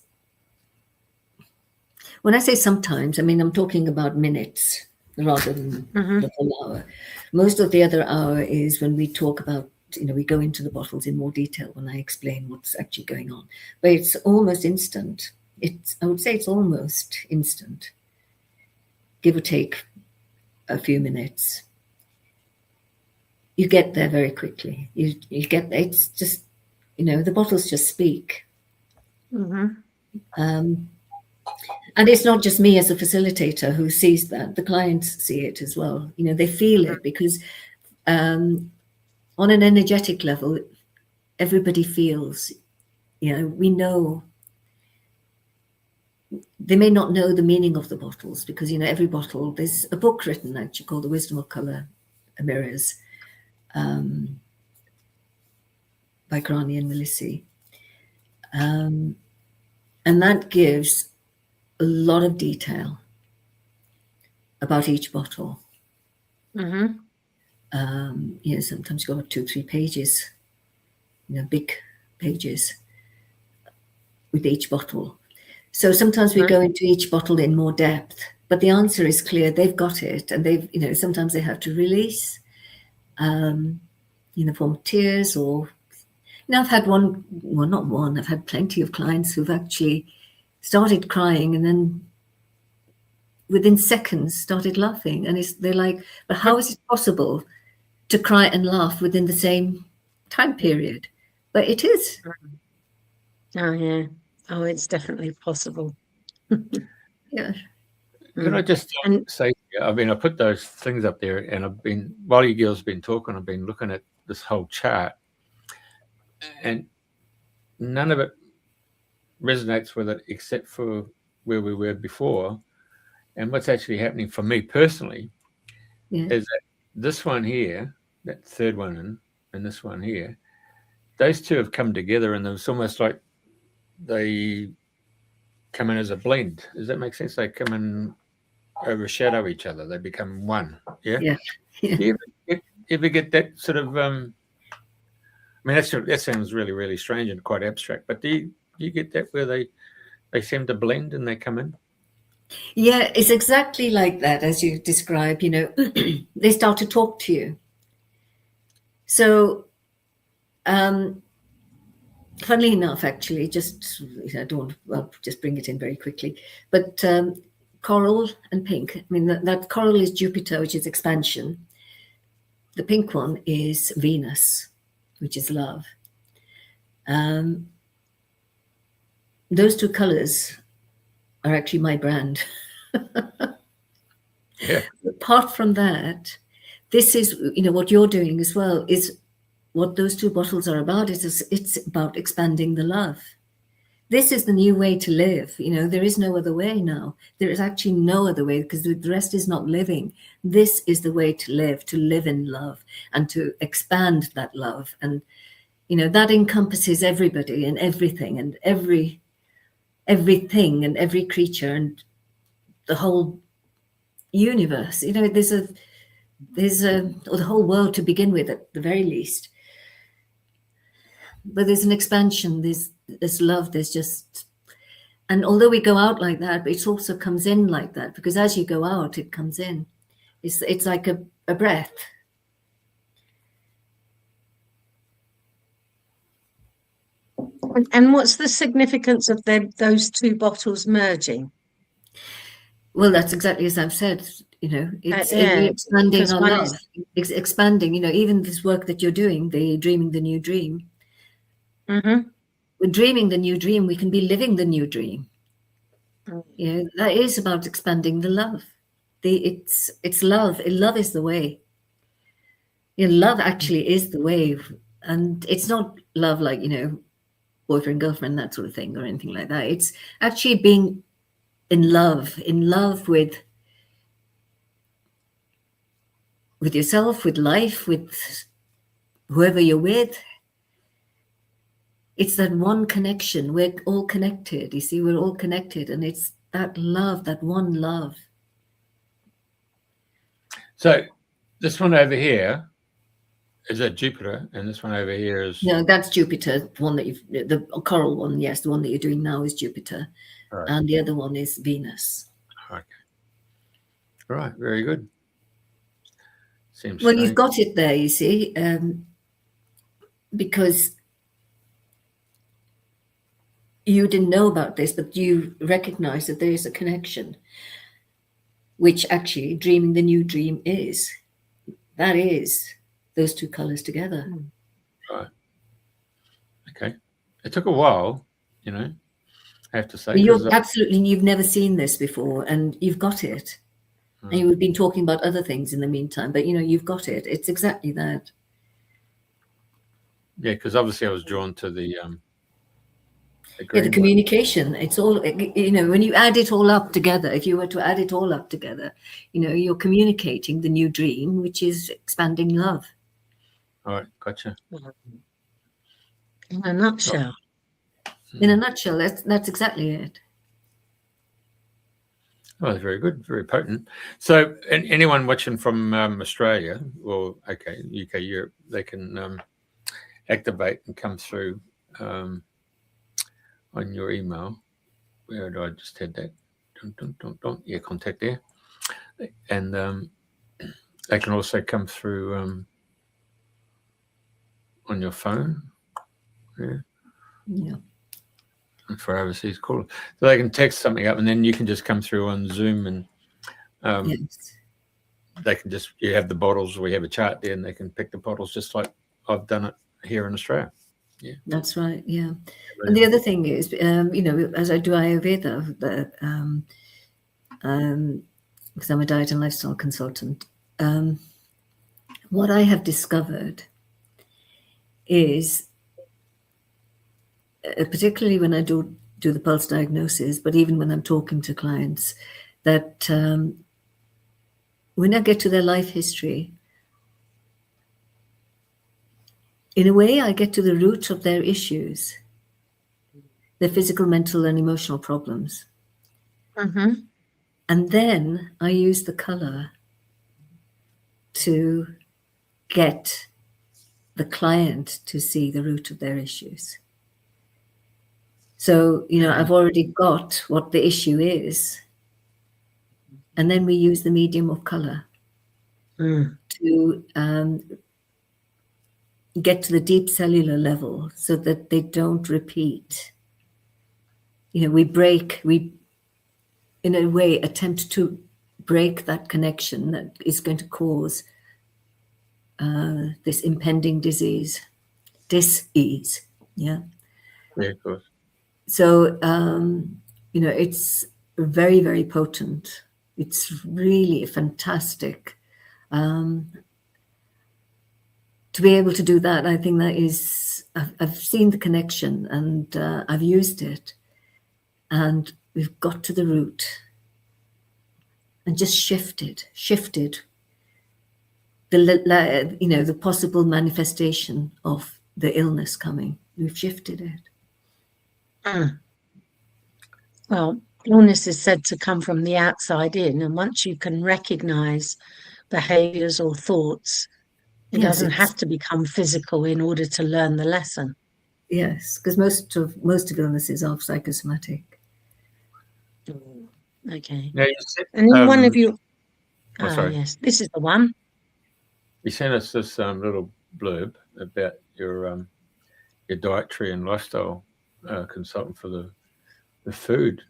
when I say sometimes, I mean, I'm talking about minutes rather than the whole hour. Most of the other hour is when we talk about, we go into the bottles in more detail when I explain what's actually going on. But it's almost instant. I would say it's almost instant, give or take a few minutes. You get there very quickly. You get there. It's just, the bottles just speak. And it's not just me as a facilitator who sees that. The clients see it as well. They feel it, because on an energetic level, everybody feels, we know. They may not know the meaning of the bottles, because, every bottle, there's a book written actually called The Wisdom of Color Mirrors by Krani and Melissi. And that gives a lot of detail about each bottle. Sometimes you go up 2-3 pages, big pages with each bottle. So sometimes we go into each bottle in more depth, but the answer is clear. They've got it, and they've, sometimes they have to release in the form of tears, or, I've had I've had plenty of clients who've actually started crying and then within seconds started laughing. And they're like, but how is it possible to cry and laugh within the same time period? But it is. Oh, yeah. Oh, it's definitely possible. Yeah. Can I just say, I put those things up there, and while you girls have been talking, I've been looking at this whole chart, and none of it resonates with it except for where we were before. And what's actually happening for me personally is that this one here, that third one and this one here, those two have come together, and it's almost like they come in as a blend. Does that make sense? They come in, overshadow each other. They become one. Yeah. Do you ever get that sort of? That sounds really, really strange and quite abstract. But do you get that where they seem to blend and they come in? Yeah, it's exactly like that as you describe. They start to talk to you. So, funnily enough, actually, just I'll just bring it in very quickly. But coral and pink. That coral is Jupiter, which is expansion. The pink one is Venus, which is love. Those two colors are actually my brand. Yeah. Apart from that, this is, what you're doing as well is what those 2 bottles are about. It's about expanding the love. This is the new way to live. There is no other way now. There is actually no other way, because the rest is not living. This is the way to live in love and to expand that love. And, that encompasses everybody and everything and everything and every creature and the whole universe. There's or the whole world to begin with, at the very least. But there's an expansion, there's love, there's just, and although we go out like that, it also comes in like that, because as you go out, it comes in. It's like a breath. And what's the significance of those 2 bottles merging? Well, that's exactly as I've said. It's expanding our love, expanding. Even this work that you're doing, the dreaming the new dream. Mm-hmm. We're dreaming the new dream. We can be living the new dream. That is about expanding the love. It's love. Love is the way. Love actually is the way, and it's not love like boyfriend, girlfriend, that sort of thing, or anything like that. It's actually being in love with yourself, with life, with whoever you're with. It's that one connection. We're all connected. You see, we're all connected, and it's that love, that one love. So this one over here, is that Jupiter? And this one over here is... No, that's Jupiter. The one that the coral one, yes, the one that you're doing now is Jupiter. Right. And the other one is Venus. Okay. All right, very good. Seems well, strange. You've got it there, you see, because you didn't know about this, but you recognize that there is a connection, which actually dreaming the new dream is. That is those 2 colors together. Right. Okay. It took a while, I have to say. You've never seen this before, and you've got it. And you've been talking about other things in the meantime, but you've got it. It's exactly that. Yeah, because obviously I was drawn to the communication. It's all, when you add it all up together, if you were to add it all up together, you're communicating the new dream, which is expanding love. All right, gotcha. In a nutshell. In a nutshell, that's exactly it. Oh, very good, very potent. So, anyone watching from Australia, or UK, Europe, they can activate and come through on your email. Where did I just had that? Yeah, contact there, and they can also come through on your phone. Yeah. For overseas callers, so they can text something up, and then you can just come through on Zoom, and yes. They can just, you have the bottles, we have a chart there, and they can pick the bottles just like I've done it here in Australia. Yeah, that's right. Yeah, and the other thing is, as I do Ayurveda, because I'm a diet and lifestyle consultant, what I have discovered is, particularly when I do the pulse diagnosis, but even when I'm talking to clients, that when I get to their life history, in a way, I get to the root of their issues, their physical, mental, and emotional problems. Mm-hmm. And then I use the color to get the client to see the root of their issues. So, I've already got what the issue is. And then we use the medium of color to get to the deep cellular level so that they don't repeat. We in a way attempt to break that connection that is going to cause this impending dis-ease. Yeah. Yeah, of course. So, it's very, very potent. It's really fantastic. To be able to do that, I think that is, I've seen the connection, and I've used it, and we've got to the root and just shifted the possible manifestation of the illness coming. We've shifted it. Well, illness is said to come from the outside in, and once you can recognize behaviors or thoughts, it doesn't have to become physical in order to learn the lesson. Yes, because most of illnesses are psychosomatic. Okay. Now, and in one of you, sorry. Yes, this is the one. You sent us this little blurb about your dietary and lifestyle consultant for the food.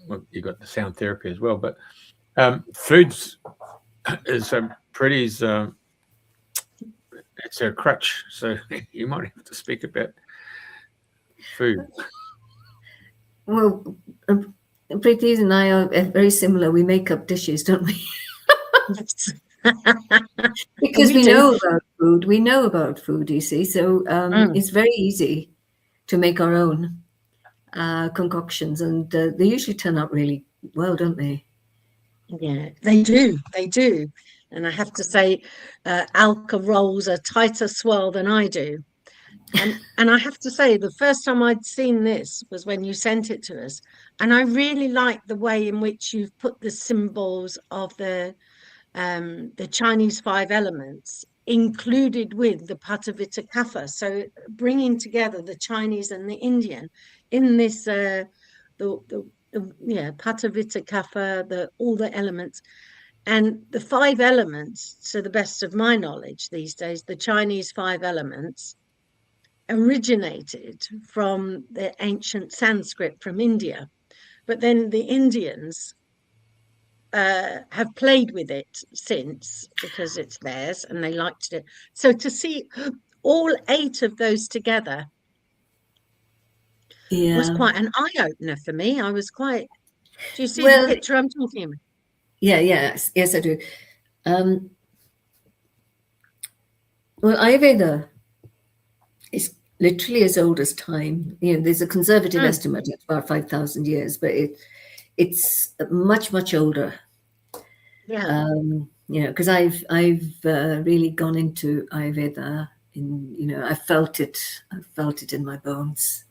Well, you got the sound therapy as well, but foods is Priti's. It's a crutch, so you might have to speak about food. Well, Priti and I are very similar. We make up dishes, don't we? Because we know about food. We know about food, you see. So it's very easy to make our own concoctions, and they usually turn out really well, don't they? Yeah, they do. They do. And I have to say, Alka rolls a tighter swirl than I do. And I have to say, the first time I'd seen this was when you sent it to us. And I really like the way in which you've put the symbols of the Chinese 5 elements included with the Patavita Kapha. So bringing together the Chinese and the Indian in this, Patavita Kapha, all the elements. And the 5 elements, to the best of my knowledge these days, the Chinese 5 elements originated from the ancient Sanskrit from India. But then the Indians have played with it since, because it's theirs and they liked it. So to see all 8 of those together was quite an eye-opener for me. I was quite... Do you see the picture I'm talking about? Yes, I do. Well, Ayurveda is literally as old as time. There's a conservative estimate of about 5,000 years, but it's much, much older. Yeah. Because I've really gone into Ayurveda. I felt it in my bones.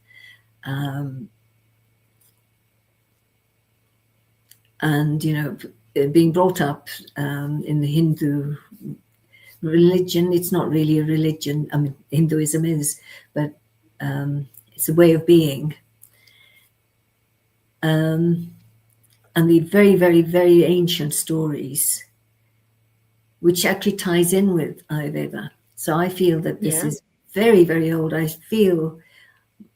And being brought up in the Hindu religion, it's not really a religion. I mean, Hinduism is, but it's a way of being. And the very, very, very ancient stories, which actually ties in with Ayurveda. So I feel that this is very, very old. I feel,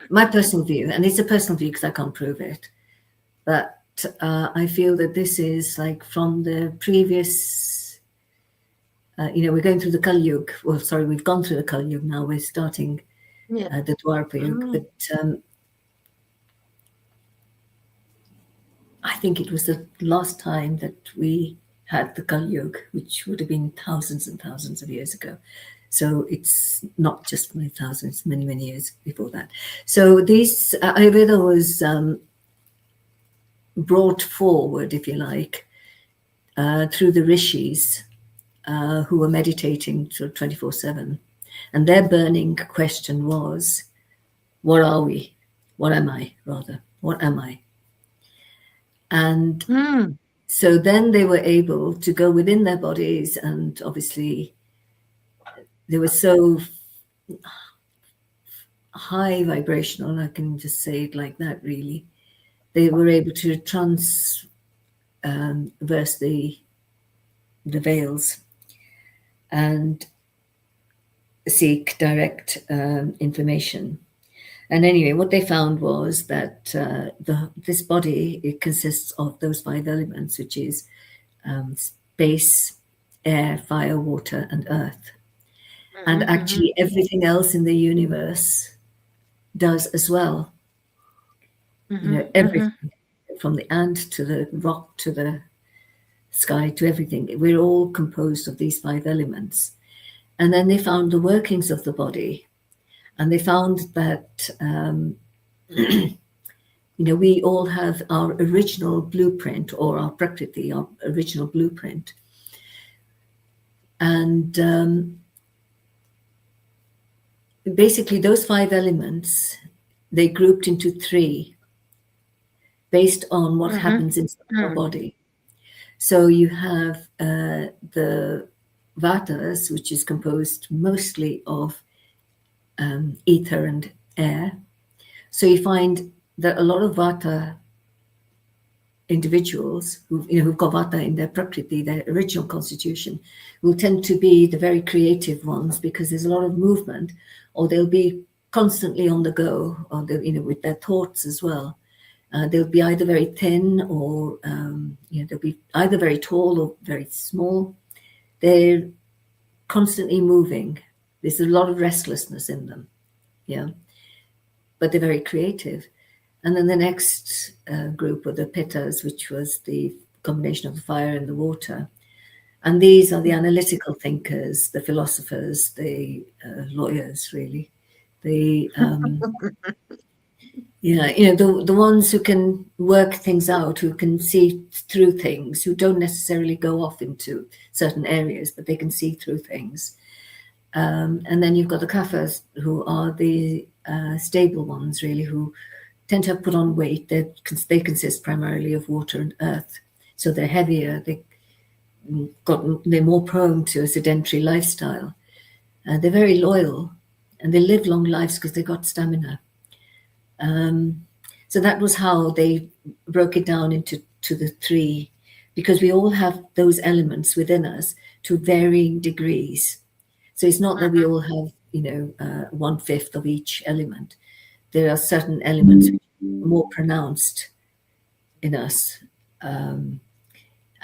my personal view, and it's a personal view because I can't prove it, but I feel that this is like from the previous, we're going through the Kali Yuga. Well, sorry, we've gone through the Kali Yuga now. We're starting the Dwapara Yuga. But I think it was the last time that we had the Kali Yuga, which would have been thousands and thousands of years ago. So it's not just many thousands, many, many years before that. So these Ayurveda was brought forward, if you like, through the rishis who were meditating sort of 24/7. And their burning question was, what are we? What am I, rather? What am I? And so then they were able to go within their bodies, and obviously they were so high vibrational, I can just say it like that, really. They were able to transverse the veils and seek direct information. And anyway, what they found was that this body, it consists of those 5 elements, which is space, air, fire, water, and earth. And actually everything else in the universe does as well. Everything, from the ant to the rock to the sky to everything. We're all composed of these 5 elements. And then they found the workings of the body, and they found that we all have our original blueprint, or our prakriti, our original blueprint. And basically those 5 elements, they grouped into 3 based on what happens inside our body. So you have the vatas, which is composed mostly of ether and air. So you find that a lot of vata individuals who've got vata in their prakriti, their original constitution, will tend to be the very creative ones, because there's a lot of movement, or they'll be constantly on the go, or with their thoughts as well. They'll be either very thin, or they'll be either very tall or very small. They're constantly moving. There's a lot of restlessness in them, but they're very creative. And then the next group were the pittas, which was the combination of the fire and the water. And these are the analytical thinkers, the philosophers, the lawyers, really. The the ones who can work things out, who can see through things, who don't necessarily go off into certain areas, but they can see through things. And then you've got the kaphas, who are the stable ones, really, who tend to have put on weight. They consist primarily of water and earth, so they're heavier. They're more prone to a sedentary lifestyle. They're very loyal, and they live long lives because they've got stamina. So that was how they broke it down into the 3, because we all have those elements within us to varying degrees. So it's not that we all have 1/5 of each element. There are certain elements which are more pronounced in us.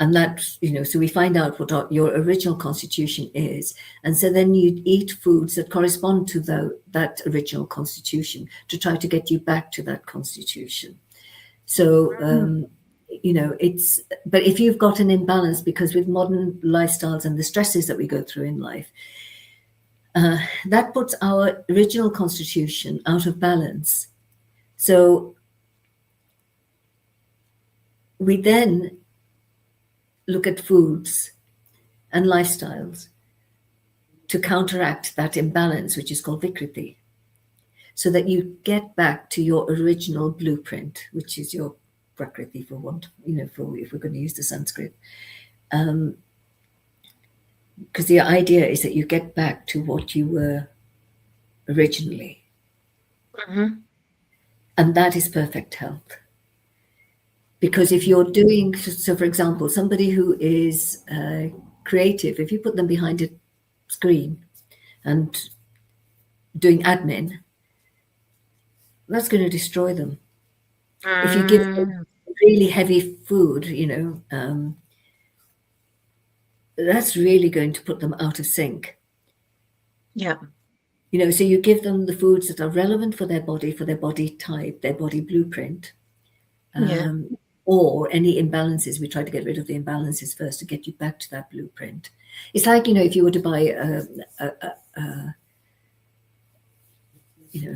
And that, so we find out what your original constitution is. And so then you eat foods that correspond to that original constitution to try to get you back to that constitution. So, but if you've got an imbalance, because with modern lifestyles and the stresses that we go through in life, that puts our original constitution out of balance. So we then look at foods and lifestyles to counteract that imbalance, which is called vikriti, so that you get back to your original blueprint, which is your prakriti, if we're going to use the Sanskrit. Because the idea is that you get back to what you were originally. And that is perfect health. Because if you're doing, so for example, somebody who is creative, if you put them behind a screen and doing admin, that's going to destroy them. If you give them really heavy food, that's really going to put them out of sync. Yeah. So you give them the foods that are relevant for their body type, their body blueprint. Or any imbalances. We try to get rid of the imbalances first to get you back to that blueprint. It's like, if you were to buy a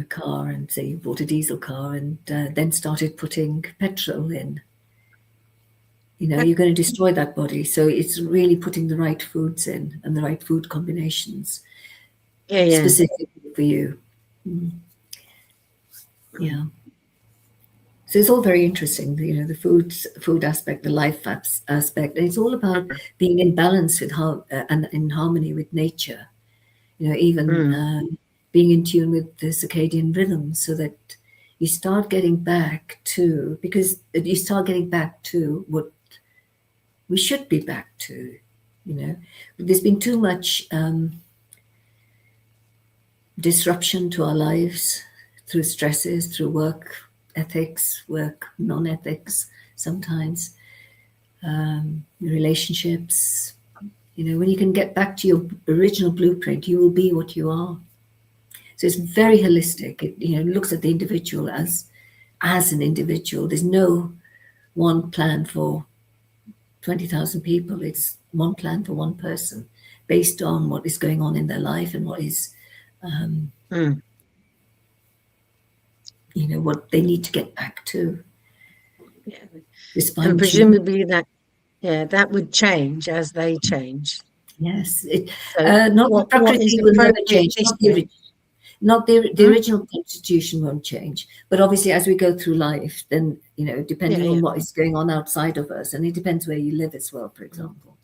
car, and say you bought a diesel car and then started putting petrol in, you're going to destroy that body. So it's really putting the right foods in and the right food combinations specifically for you. Yeah. So it's all very interesting, the food aspect, the life aspect, and it's all about being in balance with and in harmony with nature. Even being in tune with the circadian rhythm, so that you start getting back to, what we should be back to. There's been too much disruption to our lives through stresses, through work ethics, work non-ethics sometimes, relationships. When you can get back to your original blueprint, you will be what you are. So it's very holistic. It looks at the individual as an individual. There's no one plan for 20,000 people. It's one plan for one person based on what is going on in their life and what is, what they need to get back to. Yeah. And presumably that would change as they change. Yes, what Prakriti will never change. Not the original constitution won't change, but obviously as we go through life, then depending on what is going on outside of us, and it depends where you live as well. For example,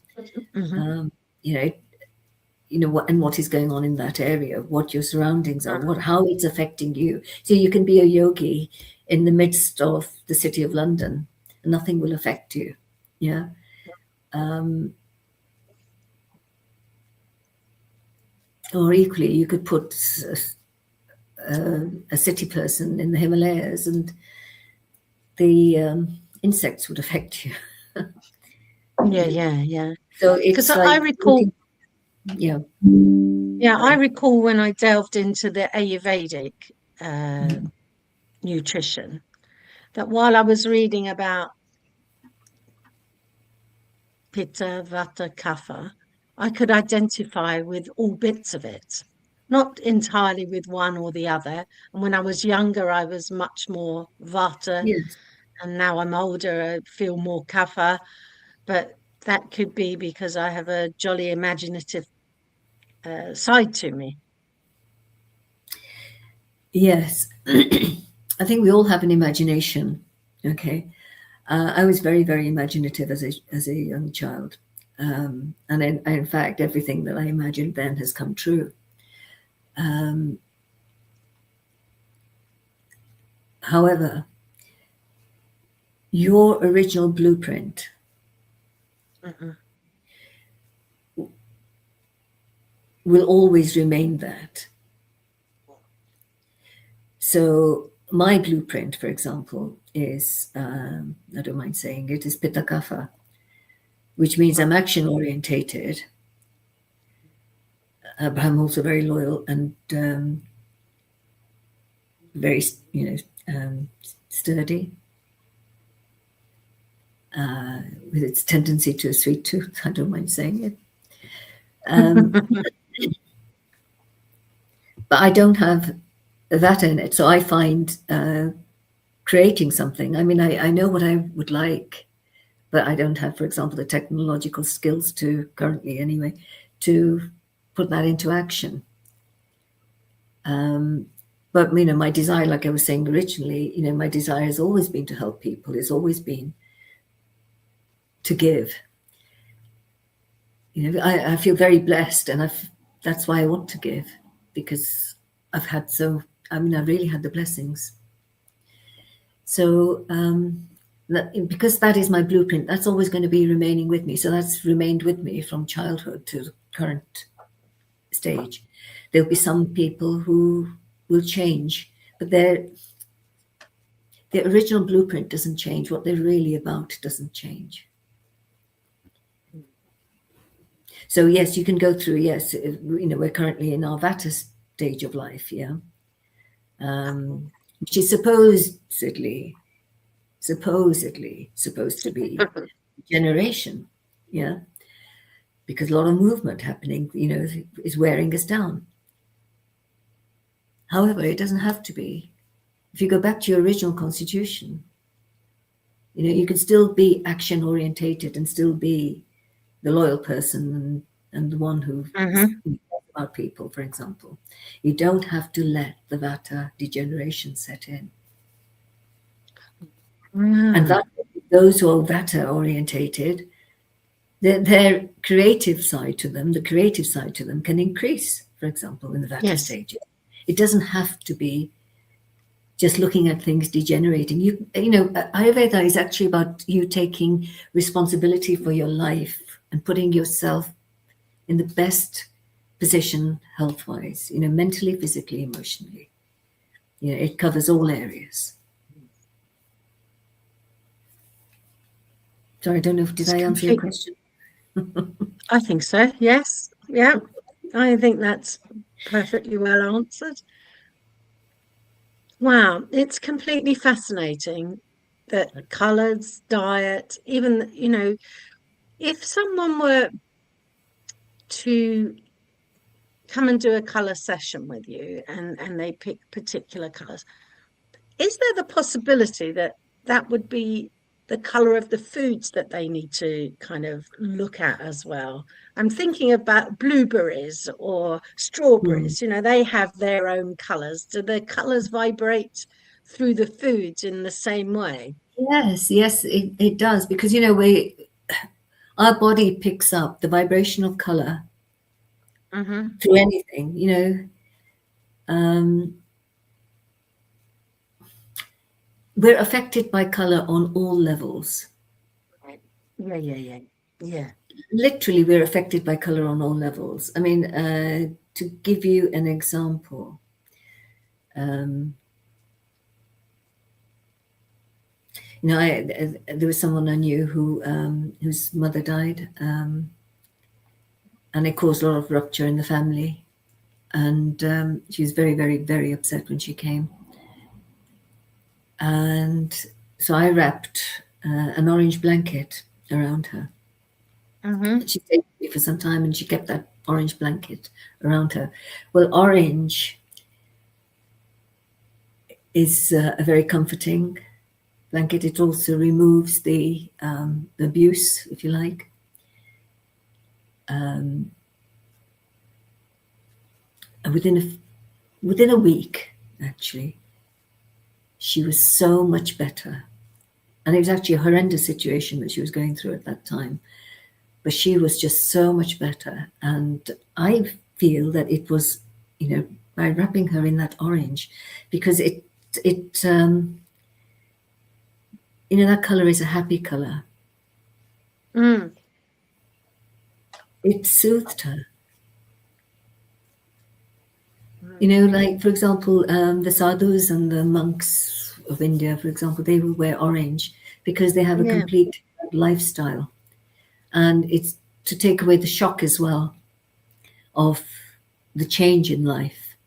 what is going on in that area, what your surroundings are, how it's affecting you. So you can be a yogi in the midst of the city of London, and nothing will affect you. Yeah. Or equally, you could put a city person in the Himalayas, and the insects would affect you. Yeah. So it's because I recall. Yeah, I recall when I delved into the Ayurvedic nutrition, that while I was reading about Pitta, Vata, Kapha, I could identify with all bits of it, not entirely with one or the other. And when I was younger, I was much more Vata, yes. and now I'm older, I feel more Kapha. But that could be because I have a jolly imaginative side to me. Yes, I think we all have an imagination. Okay, I was very, very imaginative as a young child, and in fact, everything that I imagined then has come true. However, your original blueprint will always remain that. So my blueprint, for example, is, I don't mind saying it, is Pitta Kapha, which means I'm action orientated, but I'm also very loyal and very, sturdy, with its tendency to a sweet tooth. I don't mind saying it. But I don't have that in it. So I find creating something, I mean, I know what I would like, but I don't have, for example, the technological skills to, currently anyway, to put that into action. But, my desire, like I was saying originally, my desire has always been to help people. It's always been to give. I feel very blessed, and that's why I want to give, because I've had I really had the blessings. So because that is my blueprint, that's always going to be remaining with me. So that's remained with me from childhood to the current stage. There'll be some people who will change, but their original blueprint doesn't change. What they're really about doesn't change. So yes, you can go through, yes, we're currently in our Vata stage of life, which is supposedly supposed to be generation, because a lot of movement happening, is wearing us down. However, it doesn't have to be. If you go back to your original constitution, you can still be action orientated and still be the loyal person and the one who cares about people, for example. You don't have to let the Vata degeneration set in. And that those who are Vata orientated, their creative side to them, can increase, for example, in the Vata stages. It doesn't have to be just looking at things degenerating. Ayurveda is actually about you taking responsibility for your life and putting yourself in the best position health-wise, mentally, physically, emotionally. It covers all areas. Sorry, I don't know did I answer your question? I think so, yes. Yeah, I think that's perfectly well answered. Wow, it's completely fascinating that colours, diet, even, if someone were to come and do a colour session with you and they pick particular colours, is there the possibility that that would be the colour of the foods that they need to kind of look at as well? I'm thinking about blueberries or strawberries. They have their own colours. Do the colours vibrate through the foods in the same way? Yes, it does, because our body picks up the vibration of color through anything. We're affected by color on all levels. Yeah. Literally, we're affected by color on all levels. I mean, to give you an example, there was someone I knew whose mother died, and it caused a lot of rupture in the family. And she was very, very, very upset when she came. And so I wrapped an orange blanket around her. She stayed with me for some time, and she kept that orange blanket around her. Well, orange is a very comforting blanket. It also removes the abuse, if you like. And within a week, actually, she was so much better. And it was actually a horrendous situation that she was going through at that time. But she was just so much better. And I feel that it was, by wrapping her in that orange, because it that color is a happy color. It soothed her. Like, for example, the sadhus and the monks of India, for example, they will wear orange because they have a complete lifestyle. And it's to take away the shock as well of the change in life.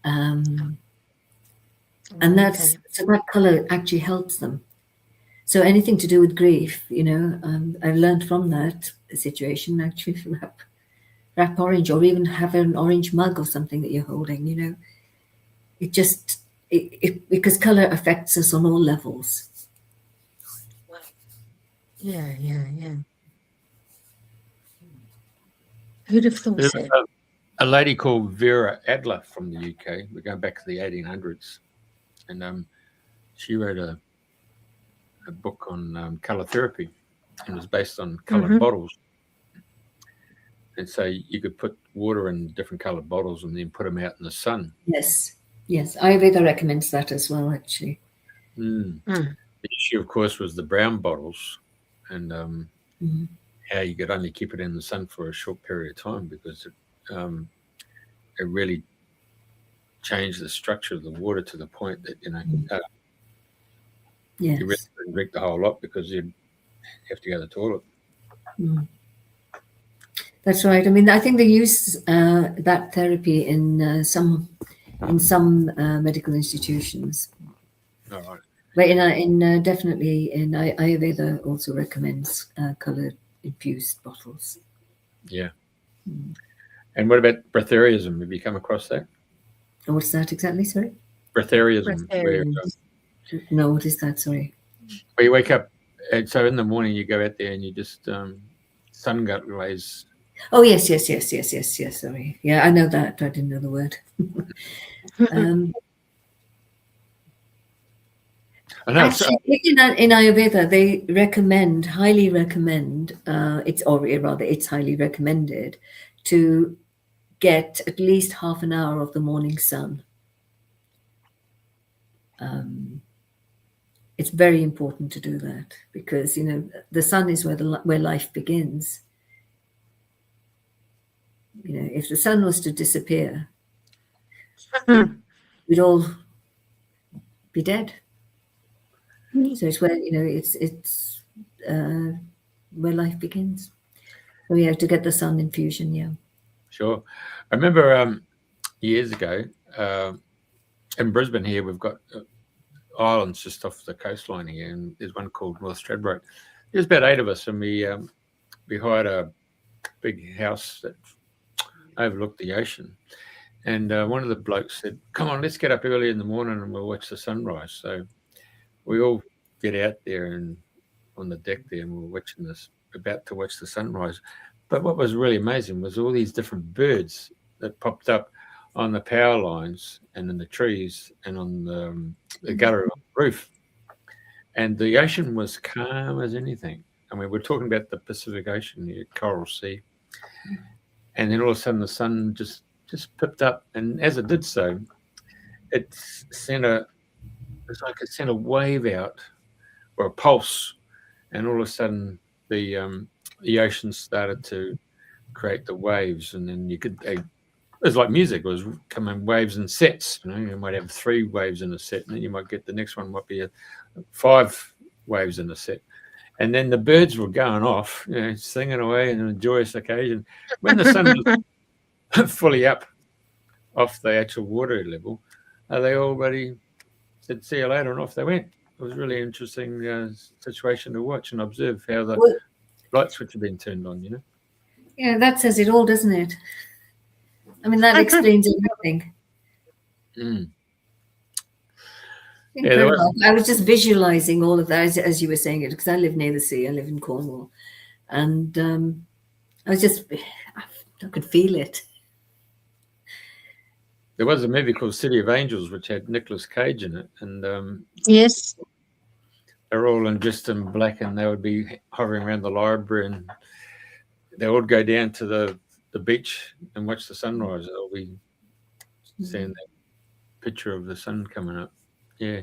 And so that color actually helps them. So anything to do with grief, I've learned from that situation, actually, to wrap orange, or even have an orange mug or something that you're holding, It just, because color affects us on all levels. Yeah. Who'd have thought it? A lady called Vera Adler from the UK. We're going back to the 1800s. And she wrote a book on color therapy, and it was based on colored bottles. And so you could put water in different colored bottles and then put them out in the sun. Yes. Ayurveda recommends that as well, actually. The issue, of course, was the brown bottles, and how you could only keep it in the sun for a short period of time, because it really changed the structure of the water to the point that, you really couldn't drink the whole lot because you'd have to go to the toilet. That's right. I mean, I think they use that therapy in some medical institutions. All right. But definitely in Ayurveda also recommends colored infused bottles. Yeah. And what about breatharianism? Have you come across that? What's that exactly? Sorry. Breatharianism. No, what is that? Sorry. Where you wake up, and so in the morning you go out there and you just sun glaze. Oh yes. Sorry. Yeah, I know that. I didn't know the word. I know. Actually, in Ayurveda, they highly recommend. It's highly recommended to get at least half an hour of the morning sun. It's very important to do that, because the sun is where life begins. If the sun was to disappear, we'd all be dead. So it's where it's where life begins. So we have to get the sun infusion. Yeah. Sure. I remember years ago in Brisbane here, we've got islands just off the coastline here, and there's one called North Stradbroke. There's about 8 of us, and we hired a big house that overlooked the ocean. And one of the blokes said, "Come on, let's get up early in the morning and we'll watch the sunrise." So we all get out there and on the deck there, and we're watching this, about to watch the sunrise. But what was really amazing was all these different birds that popped up on the power lines and in the trees and on the gutter on the roof. And the ocean was calm as anything. I mean, we're talking about the Pacific Ocean, the Coral Sea. And then all of a sudden the sun just pipped up. And as it did so, it's like it sent a wave out, or a pulse. And all of a sudden the ocean started to create the waves. And then it was like music. It was coming waves and sets. You know, you might have 3 waves in a set, and then you might get the next one might be 5 waves in a set. And then the birds were going off, you know, singing away in a joyous occasion. When the sun was fully up off the actual water level, they already said, "See you later," and off they went. It was a really interesting situation to watch and observe how the light switch had been turned on, you know. Yeah, that says it all, doesn't it? I mean, that explains everything. Mm. Incredible. I was just visualizing all of that as you were saying it, because I live near the sea. I live in Cornwall, and I could feel it. There was a movie called City of Angels, which had Nicolas Cage in it, and Yes. they're all dressed in black, and they would be hovering around the library, and they would go down to the beach and watch the sunrise. They'll be seeing that picture of the sun coming up. Yeah.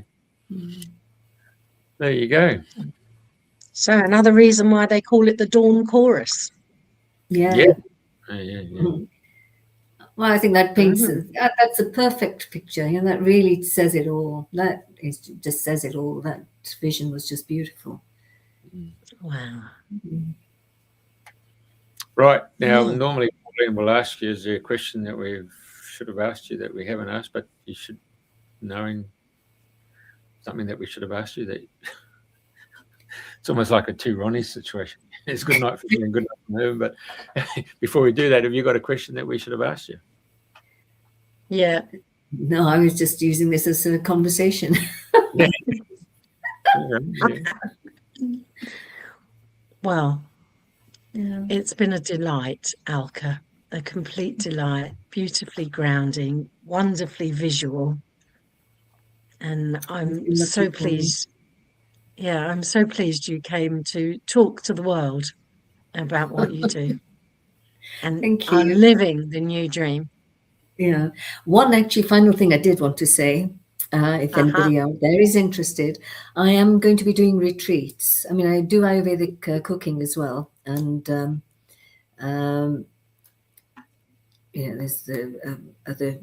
There you go. So another reason why they call it the Dawn Chorus. Yeah. Yeah. Well, I think that paints that's a perfect picture. You know, that really says it all. Just says it all. That vision was just beautiful. Wow. Right. Now, normally Pauline will ask you, is there a question that we should have asked you that we haven't asked, but you should, knowing something that we should have asked you, that it's almost like a 2 Ronnies situation. It's good night for you and good night for her. But before we do that, have you got a question that we should have asked you? Yeah. No, I was just using this as a conversation. Yeah. Well, it's been a delight, Alka, a complete delight, beautifully grounding, wonderfully visual. And I'm so pleased. Yeah, I'm so pleased you came to talk to the world about what you do and are living the new dream. Yeah. One actually final thing I did want to say, if anybody out there is interested, I am going to be doing retreats. I mean, I do Ayurvedic cooking as well. And, there's the other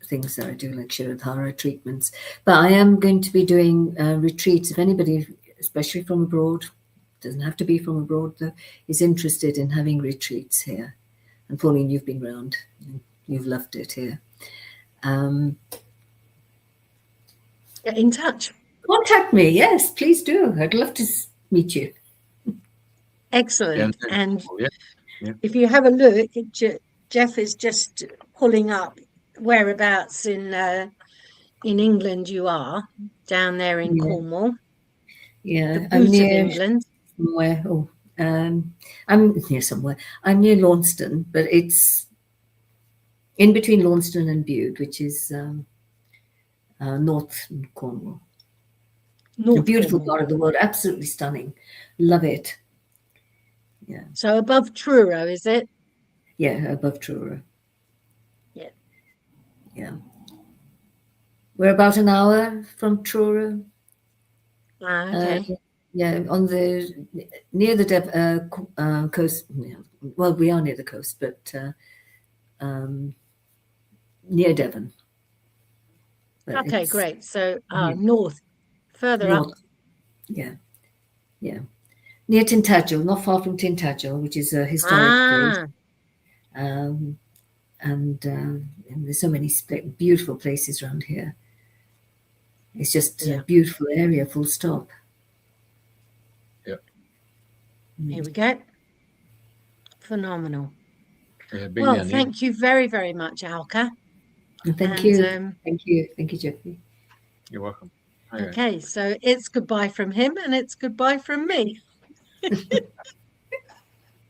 things that I do, like Shirodhara treatments. But I am going to be doing retreats. If anybody, especially from abroad, doesn't have to be from abroad, though, is interested in having retreats here. And Pauline, you've been round. You've loved it here. Get in touch. Contact me. Yes, please do. I'd love to meet you. Excellent. Yeah. And if you have a look, Jeff is just pulling up whereabouts in England you are, down there in Cornwall. Yeah, I'm near England. Somewhere. I'm near somewhere. I'm near Launceston, but it's in between Launceston and Bude, which is North Cornwall. A beautiful part of the world, absolutely stunning. Love it. Yeah. So above Truro, is it? Yeah, above Truro. Yeah. Yeah. We're about an hour from Truro. Okay. On near the coast. Well, we are near the coast, but near Devon. But okay, great. So north, further up. Yeah. Near Tintagel, not far from Tintagel, which is a historic place. And there's so many beautiful places around here. It's just a beautiful area, full stop. Yeah. Here we go. Phenomenal. Yeah, big Well, down there. thank you very, very much, Alka. Thank And, you. Thank you. Thank you, Jeffrey. You're welcome. Okay, so it's goodbye from him and it's goodbye from me.